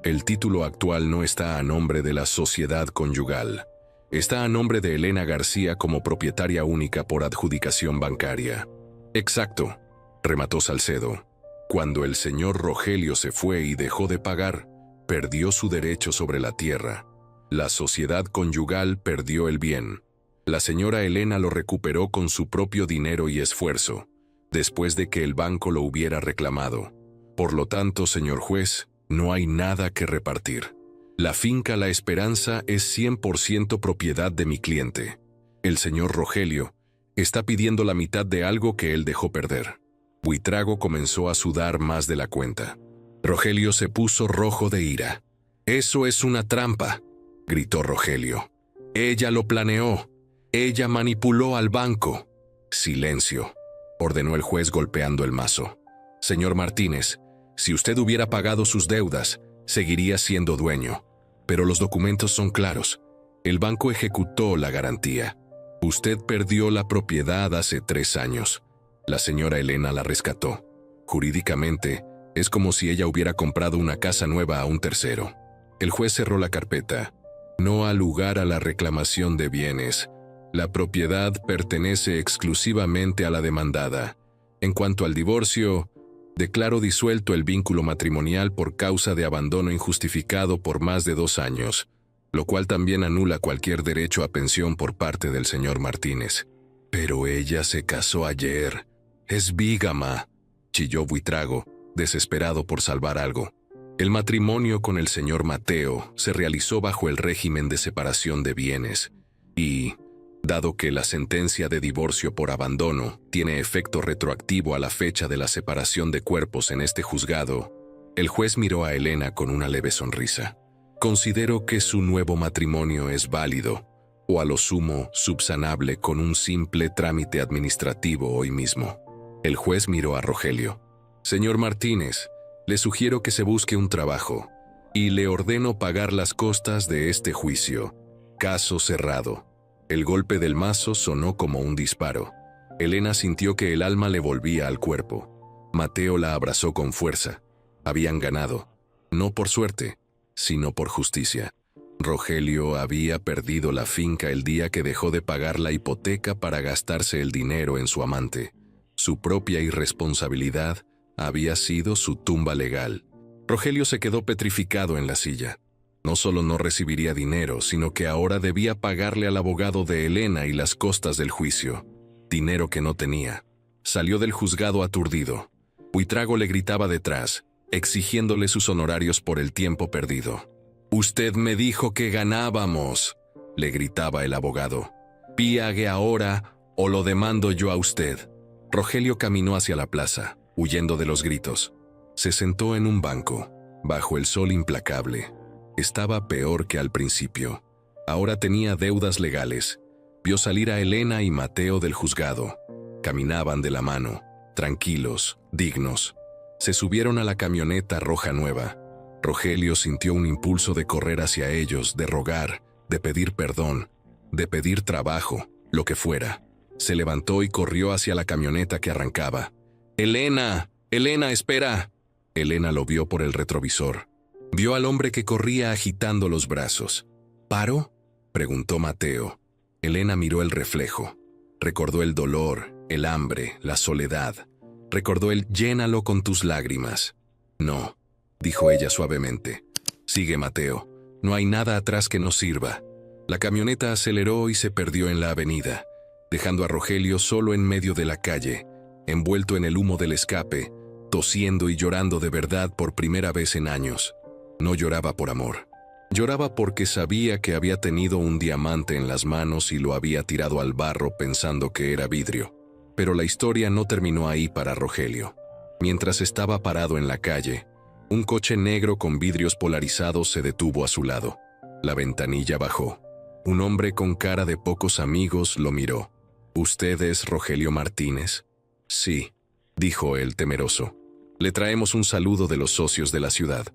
El título actual no está a nombre de la sociedad conyugal. Está a nombre de Elena García como propietaria única por adjudicación bancaria». «Exacto», remató Salcedo. «Cuando el señor Rogelio se fue y dejó de pagar, perdió su derecho sobre la tierra. La sociedad conyugal perdió el bien. La señora Elena lo recuperó con su propio dinero y esfuerzo, después de que el banco lo hubiera reclamado. Por lo tanto, señor juez, no hay nada que repartir. La finca La Esperanza es 100% propiedad de mi cliente. El señor Rogelio está pidiendo la mitad de algo que él dejó perder». Buitrago comenzó a sudar más de la cuenta. Rogelio se puso rojo de ira. «Eso es una trampa», gritó Rogelio. «Ella lo planeó. Ella manipuló al banco». «Silencio», ordenó el juez golpeando el mazo. «Señor Martínez, si usted hubiera pagado sus deudas, seguiría siendo dueño. Pero los documentos son claros. El banco ejecutó la garantía. Usted perdió la propiedad hace 3 años. La señora Elena la rescató. Jurídicamente, es como si ella hubiera comprado una casa nueva a un tercero». El juez cerró la carpeta. «No ha lugar a la reclamación de bienes. La propiedad pertenece exclusivamente a la demandada. En cuanto al divorcio, declaro disuelto el vínculo matrimonial por causa de abandono injustificado por más de 2 años, lo cual también anula cualquier derecho a pensión por parte del señor Martínez». «Pero ella se casó ayer. Es bígama», chilló Buitrago, desesperado por salvar algo. El matrimonio con el señor Mateo se realizó bajo el régimen de separación de bienes y, dado que la sentencia de divorcio por abandono tiene efecto retroactivo a la fecha de la separación de cuerpos en este juzgado, el juez miró a Elena con una leve sonrisa. «Considero que su nuevo matrimonio es válido, o a lo sumo subsanable con un simple trámite administrativo hoy mismo. El juez miró a Rogelio. Señor Martínez, le sugiero que se busque un trabajo y le ordeno pagar las costas de este juicio. Caso cerrado. El golpe del mazo sonó como un disparo. Elena sintió que el alma le volvía al cuerpo. Mateo la abrazó con fuerza. Habían ganado, no por suerte, sino por justicia. Rogelio había perdido la finca el día que dejó de pagar la hipoteca para gastarse el dinero en su amante. Su propia irresponsabilidad había sido su tumba legal. Rogelio se quedó petrificado en la silla. No solo no recibiría dinero, sino que ahora debía pagarle al abogado de Elena y las costas del juicio. Dinero que no tenía. Salió del juzgado aturdido. Buitrago le gritaba detrás, exigiéndole sus honorarios por el tiempo perdido. «Usted me dijo que ganábamos», le gritaba el abogado. «Pague ahora o lo demando yo a usted». Rogelio caminó hacia la plaza, huyendo de los gritos. Se sentó en un banco, bajo el sol implacable. Estaba peor que al principio. Ahora tenía deudas legales. Vio salir a Elena y Mateo del juzgado. Caminaban de la mano, tranquilos, dignos. Se subieron a la camioneta roja nueva. Rogelio sintió un impulso de correr hacia ellos, de rogar, de pedir perdón, de pedir trabajo, lo que fuera. Se levantó y corrió hacia la camioneta que arrancaba. «¡Elena! ¡Elena, espera!». Elena lo vio por el retrovisor. Vio al hombre que corría agitando los brazos. «¿Paro?», preguntó Mateo. Elena miró el reflejo. Recordó el dolor, el hambre, la soledad. Recordó el «llénalo con tus lágrimas». «No», dijo ella suavemente. «Sigue, Mateo. No hay nada atrás que nos sirva». La camioneta aceleró y se perdió en la avenida, dejando a Rogelio solo en medio de la calle, envuelto en el humo del escape, tosiendo y llorando de verdad por primera vez en años. No lloraba por amor. Lloraba porque sabía que había tenido un diamante en las manos y lo había tirado al barro pensando que era vidrio. Pero la historia no terminó ahí para Rogelio. Mientras estaba parado en la calle, un coche negro con vidrios polarizados se detuvo a su lado. La ventanilla bajó. Un hombre con cara de pocos amigos lo miró. «¿Usted es Rogelio Martínez?». «Sí», dijo él temeroso. «Le traemos un saludo de los socios de la ciudad.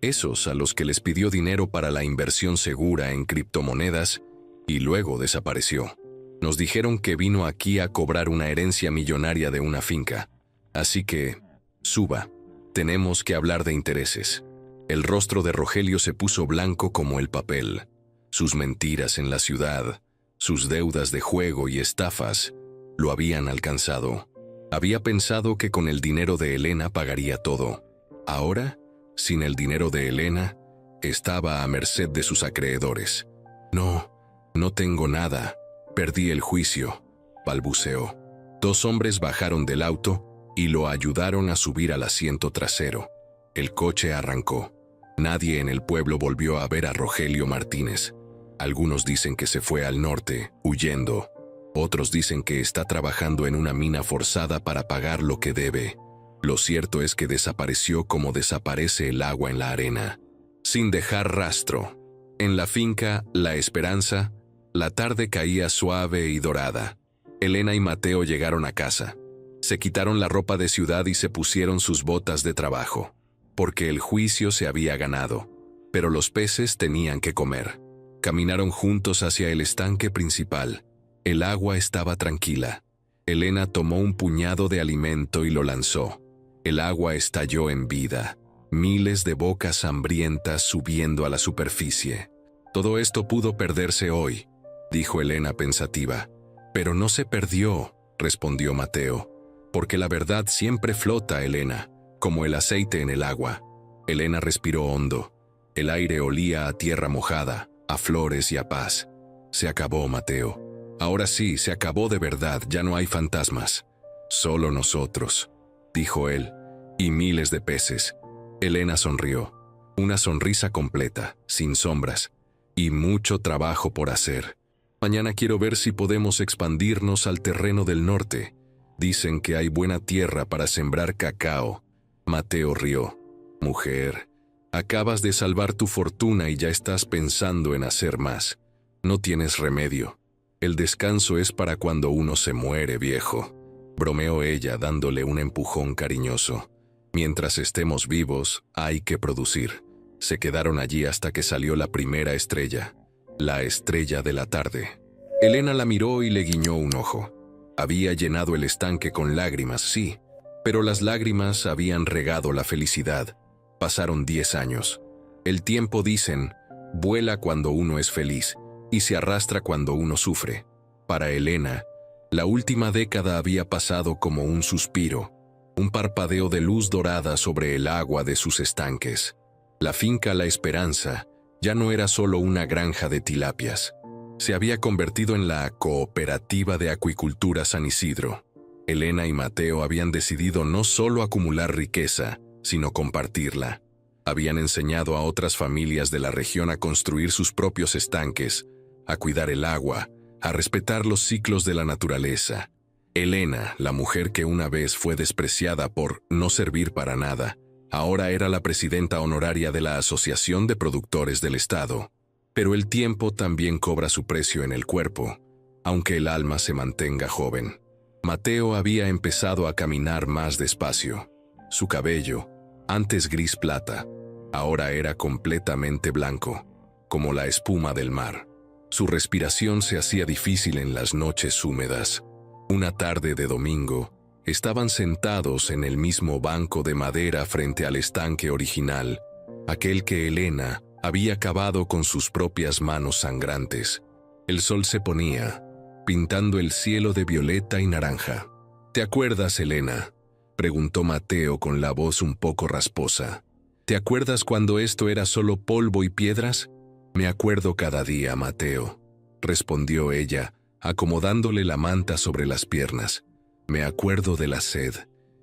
Esos a los que les pidió dinero para la inversión segura en criptomonedas y luego desapareció. Nos dijeron que vino aquí a cobrar una herencia millonaria de una finca. Así que, suba. Tenemos que hablar de intereses». El rostro de Rogelio se puso blanco como el papel. Sus mentiras en la ciudad, sus deudas de juego y estafas, lo habían alcanzado. Había pensado que con el dinero de Elena pagaría todo. Ahora, sin el dinero de Elena, estaba a merced de sus acreedores. «No, no tengo nada. Perdí el juicio», balbuceó. Dos hombres bajaron del auto y lo ayudaron a subir al asiento trasero. El coche arrancó. Nadie en el pueblo volvió a ver a Rogelio Martínez. Algunos dicen que se fue al norte, huyendo. Otros dicen que está trabajando en una mina forzada para pagar lo que debe. Lo cierto es que desapareció como desaparece el agua en la arena, sin dejar rastro. En la finca La Esperanza, la tarde caía suave y dorada. Elena y Mateo llegaron a casa. Se quitaron la ropa de ciudad y se pusieron sus botas de trabajo, porque el juicio se había ganado, pero los peces tenían que comer. Caminaron juntos hacia el estanque principal. El agua estaba tranquila. Elena tomó un puñado de alimento y lo lanzó. El agua estalló en vida. Miles de bocas hambrientas subiendo a la superficie. «Todo esto pudo perderse hoy», dijo Elena pensativa. «Pero no se perdió», respondió Mateo. «Porque la verdad siempre flota, Elena, como el aceite en el agua». Elena respiró hondo. El aire olía a tierra mojada, a flores y a paz. «Se acabó, Mateo. Ahora sí, se acabó de verdad, ya no hay fantasmas. Solo nosotros», dijo él, «y miles de peces». Elena sonrió. Una sonrisa completa, sin sombras, y mucho trabajo por hacer. «Mañana quiero ver si podemos expandirnos al terreno del norte. Dicen que hay buena tierra para sembrar cacao». Mateo rió. «Mujer, acabas de salvar tu fortuna y ya estás pensando en hacer más. No tienes remedio. El descanso es para cuando uno se muere, viejo, bromeó ella dándole un empujón cariñoso. Mientras estemos vivos, hay que producir. Se quedaron allí hasta que salió la primera estrella, la estrella de la tarde. Elena la miró y le guiñó un ojo. Había llenado el estanque con lágrimas, sí, pero las lágrimas habían regado la felicidad. Pasaron 10 años. El tiempo, dicen, vuela cuando uno es feliz y se arrastra cuando uno sufre. Para Elena, la última década había pasado como un suspiro, un parpadeo de luz dorada sobre el agua de sus estanques. La finca La Esperanza ya no era solo una granja de tilapias. Se había convertido en la Cooperativa de Acuicultura San Isidro. Elena y Mateo habían decidido no solo acumular riqueza, sino compartirla. Habían enseñado a otras familias de la región a construir sus propios estanques, a cuidar el agua, a respetar los ciclos de la naturaleza. Elena, la mujer que una vez fue despreciada por no servir para nada, ahora era la presidenta honoraria de la Asociación de Productores del Estado. Pero el tiempo también cobra su precio en el cuerpo, aunque el alma se mantenga joven. Mateo había empezado a caminar más despacio. Su cabello, antes gris plata, ahora era completamente blanco, como la espuma del mar. Su respiración se hacía difícil en las noches húmedas. Una tarde de domingo, estaban sentados en el mismo banco de madera frente al estanque original, aquel que Elena había cavado con sus propias manos sangrantes. El sol se ponía, pintando el cielo de violeta y naranja. ¿Te acuerdas, Elena?, preguntó Mateo con la voz un poco rasposa. ¿Te acuerdas cuando esto era solo polvo y piedras? Me acuerdo cada día, Mateo, respondió ella, acomodándole la manta sobre las piernas. Me acuerdo de la sed,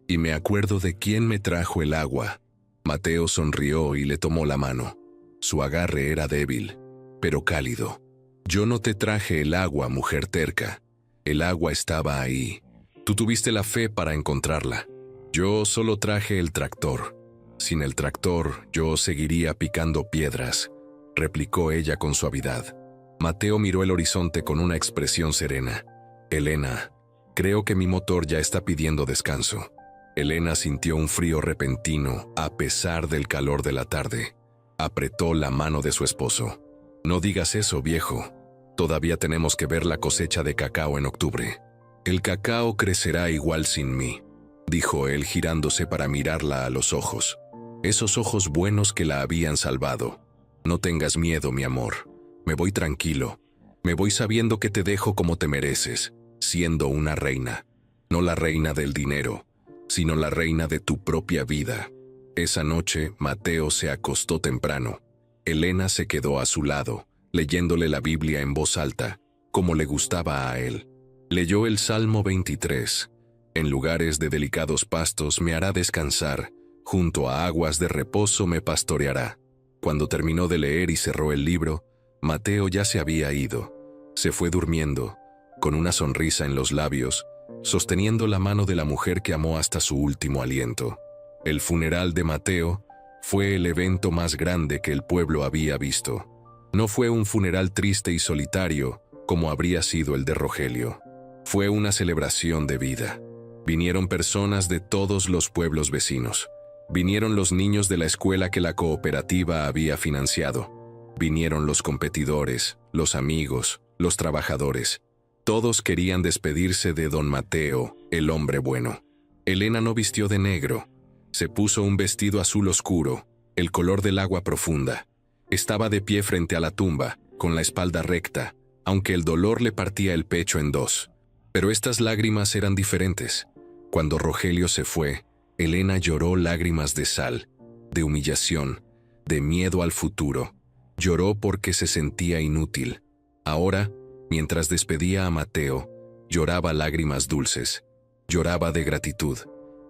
y me acuerdo de quién me trajo el agua. Mateo sonrió y le tomó la mano. Su agarre era débil, pero cálido. Yo no te traje el agua, mujer terca. El agua estaba ahí. Tú tuviste la fe para encontrarla. Yo solo traje el tractor. Sin el tractor, yo seguiría picando piedras, replicó ella con suavidad. Mateo miró el horizonte con una expresión serena. Elena, creo que mi motor ya está pidiendo descanso. Elena sintió un frío repentino a pesar del calor de la tarde. Apretó la mano de su esposo. No digas eso, viejo. Todavía tenemos que ver la cosecha de cacao en octubre. El cacao crecerá igual sin mí, dijo él girándose para mirarla a los ojos. Esos ojos buenos que la habían salvado. No tengas miedo, mi amor. Me voy tranquilo. Me voy sabiendo que te dejo como te mereces, siendo una reina. No la reina del dinero, sino la reina de tu propia vida. Esa noche, Mateo se acostó temprano. Elena se quedó a su lado, leyéndole la Biblia en voz alta, como le gustaba a él. Leyó el Salmo 23. En lugares de delicados pastos me hará descansar, junto a aguas de reposo me pastoreará. Cuando terminó de leer y cerró el libro, Mateo ya se había ido. Se fue durmiendo, con una sonrisa en los labios, sosteniendo la mano de la mujer que amó hasta su último aliento. El funeral de Mateo fue el evento más grande que el pueblo había visto. No fue un funeral triste y solitario, como habría sido el de Rogelio. Fue una celebración de vida. Vinieron personas de todos los pueblos vecinos. Vinieron los niños de la escuela que la cooperativa había financiado. Vinieron los competidores, los amigos, los trabajadores. Todos querían despedirse de don Mateo, el hombre bueno. Elena no vistió de negro. Se puso un vestido azul oscuro, el color del agua profunda. Estaba de pie frente a la tumba, con la espalda recta, aunque el dolor le partía el pecho en dos. Pero estas lágrimas eran diferentes. Cuando Rogelio se fue, Elena lloró lágrimas de sal, de humillación, de miedo al futuro. Lloró porque se sentía inútil. Ahora, mientras despedía a Mateo, lloraba lágrimas dulces. Lloraba de gratitud.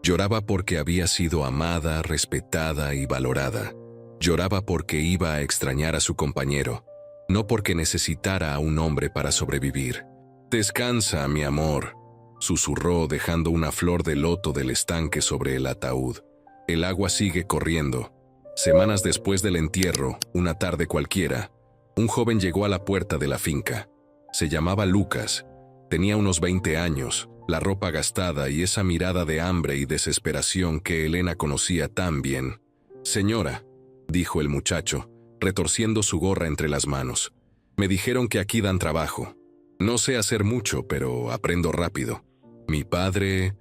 Lloraba porque había sido amada, respetada y valorada. Lloraba porque iba a extrañar a su compañero, no porque necesitara a un hombre para sobrevivir. «Descansa, mi amor», susurró dejando una flor de loto del estanque sobre el ataúd. El agua sigue corriendo. Semanas después del entierro, una tarde cualquiera, Un joven llegó a la puerta de la finca. Se llamaba Lucas. Tenía unos 20 años, la ropa gastada y esa mirada de hambre y desesperación que Elena conocía tan bien. «Señora», dijo el muchacho, retorciendo su gorra entre las manos, «me dijeron que aquí dan trabajo. No sé hacer mucho, pero aprendo rápido. Mi padre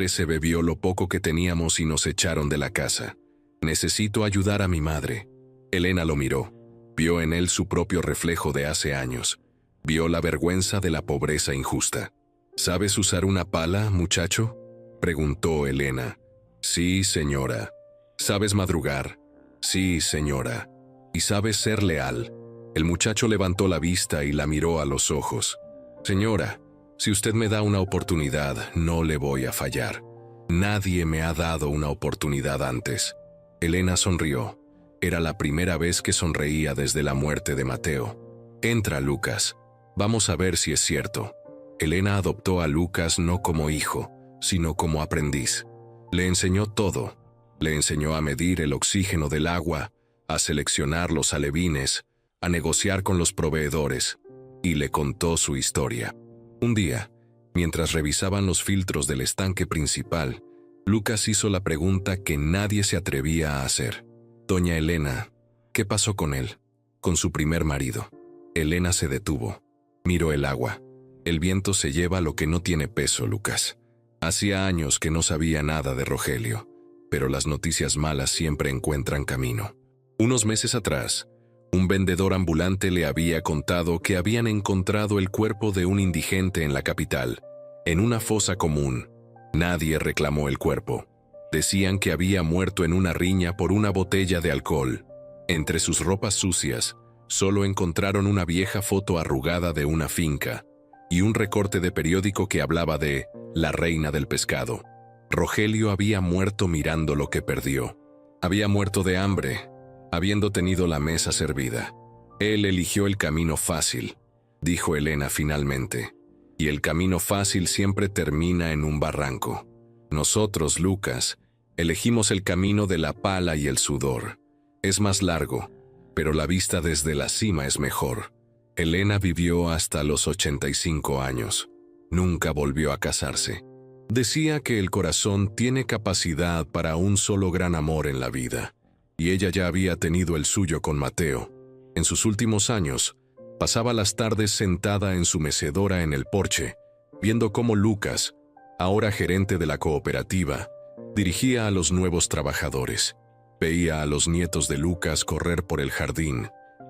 se bebió lo poco que teníamos y nos echaron de la casa. Necesito ayudar a mi madre». Elena lo miró. Vio en él su propio reflejo de hace años. Vio la vergüenza de la pobreza injusta. «¿Sabes usar una pala, muchacho?», preguntó Elena. «Sí, señora». «¿Sabes madrugar?». «Sí, señora». «¿Y sabes ser leal?». El muchacho levantó la vista y la miró a los ojos. «Señora, si usted me da una oportunidad, no le voy a fallar. Nadie me ha dado una oportunidad antes». Elena sonrió. Era la primera vez que sonreía desde la muerte de Mateo. «Entra, Lucas. Vamos a ver si es cierto». Elena adoptó a Lucas no como hijo, sino como aprendiz. Le enseñó todo. Le enseñó a medir el oxígeno del agua, a seleccionar los alevines, a negociar con los proveedores, y le contó su historia. Un día, mientras revisaban los filtros del estanque principal, Lucas hizo la pregunta que nadie se atrevía a hacer. «Doña Elena, ¿qué pasó con él? Con su primer marido». Elena se detuvo. Miró el agua. «El viento se lleva lo que no tiene peso, Lucas». Hacía años que no sabía nada de Rogelio, pero las noticias malas siempre encuentran camino. Unos meses atrás, un vendedor ambulante le había contado que habían encontrado el cuerpo de un indigente en la capital, en una fosa común. Nadie reclamó el cuerpo. Decían que había muerto en una riña por una botella de alcohol. Entre sus ropas sucias, solo encontraron una vieja foto arrugada de una finca y un recorte de periódico que hablaba de la reina del pescado. Rogelio había muerto mirando lo que perdió. Había muerto de hambre, habiendo tenido la mesa servida. Él eligió el camino fácil, dijo Elena finalmente, y el camino fácil siempre termina en un barranco. Nosotros, Lucas, elegimos el camino de la pala y el sudor. Es más largo, pero la vista desde la cima es mejor. Elena vivió hasta los 85 años. Nunca volvió a casarse. Decía que el corazón tiene capacidad para un solo gran amor en la vida, y ella ya había tenido el suyo con Mateo. En sus últimos años, pasaba las tardes sentada en su mecedora en el porche, viendo cómo Lucas, ahora gerente de la cooperativa, dirigía a los nuevos trabajadores. Veía a los nietos de Lucas correr por el jardín,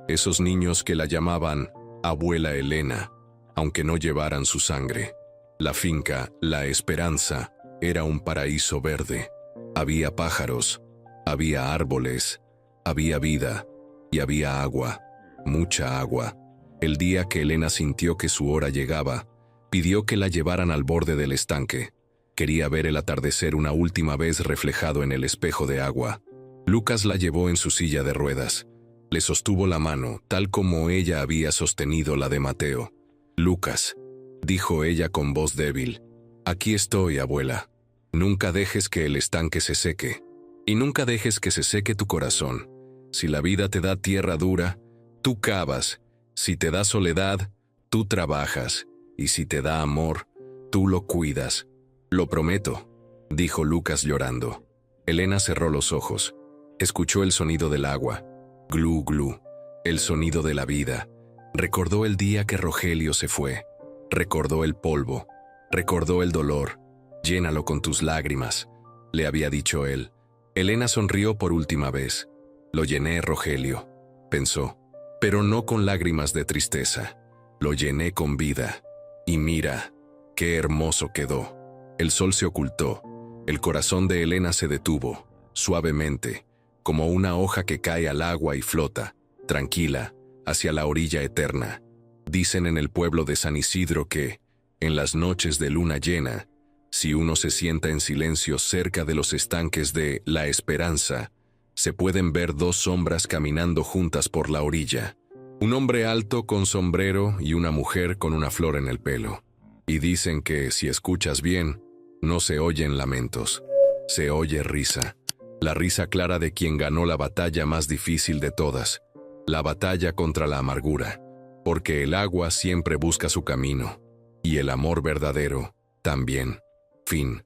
esos niños que la llamaban abuela Elena, aunque no llevaran su sangre. La finca, La Esperanza, era un paraíso verde. Había pájaros, había árboles, había vida y había agua, mucha agua. El día que Elena sintió que su hora llegaba, pidió que la llevaran al borde del estanque. Quería ver el atardecer una última vez reflejado en el espejo de agua. Lucas la llevó en su silla de ruedas. Le sostuvo la mano, tal como ella había sostenido la de Mateo. «Lucas», dijo ella con voz débil, «aquí estoy, abuela. Nunca dejes que el estanque se seque. Y nunca dejes que se seque tu corazón. Si la vida te da tierra dura, tú cavas. Si te da soledad, tú trabajas. Y si te da amor, tú lo cuidas. Lo prometo», dijo Lucas llorando. Elena cerró los ojos. Escuchó el sonido del agua. Glu, glu. El sonido de la vida. Recordó el día que Rogelio se fue. Recordó el polvo. Recordó el dolor. «Llénalo con tus lágrimas», le había dicho él. Elena sonrió por última vez. «Lo llené, Rogelio», pensó, pero no con lágrimas de tristeza. Lo llené con vida. Y mira, qué hermoso quedó. El sol se ocultó. El corazón de Elena se detuvo, suavemente, como una hoja que cae al agua y flota, tranquila, hacia la orilla eterna. Dicen en el pueblo de San Isidro que, en las noches de luna llena, si uno se sienta en silencio cerca de los estanques de La Esperanza, se pueden ver dos sombras caminando juntas por la orilla. Un hombre alto con sombrero y una mujer con una flor en el pelo. Y dicen que, si escuchas bien, no se oyen lamentos. Se oye risa. La risa clara de quien ganó la batalla más difícil de todas. la batalla contra la amargura, porque el agua siempre busca su camino, y el amor verdadero también. Fin.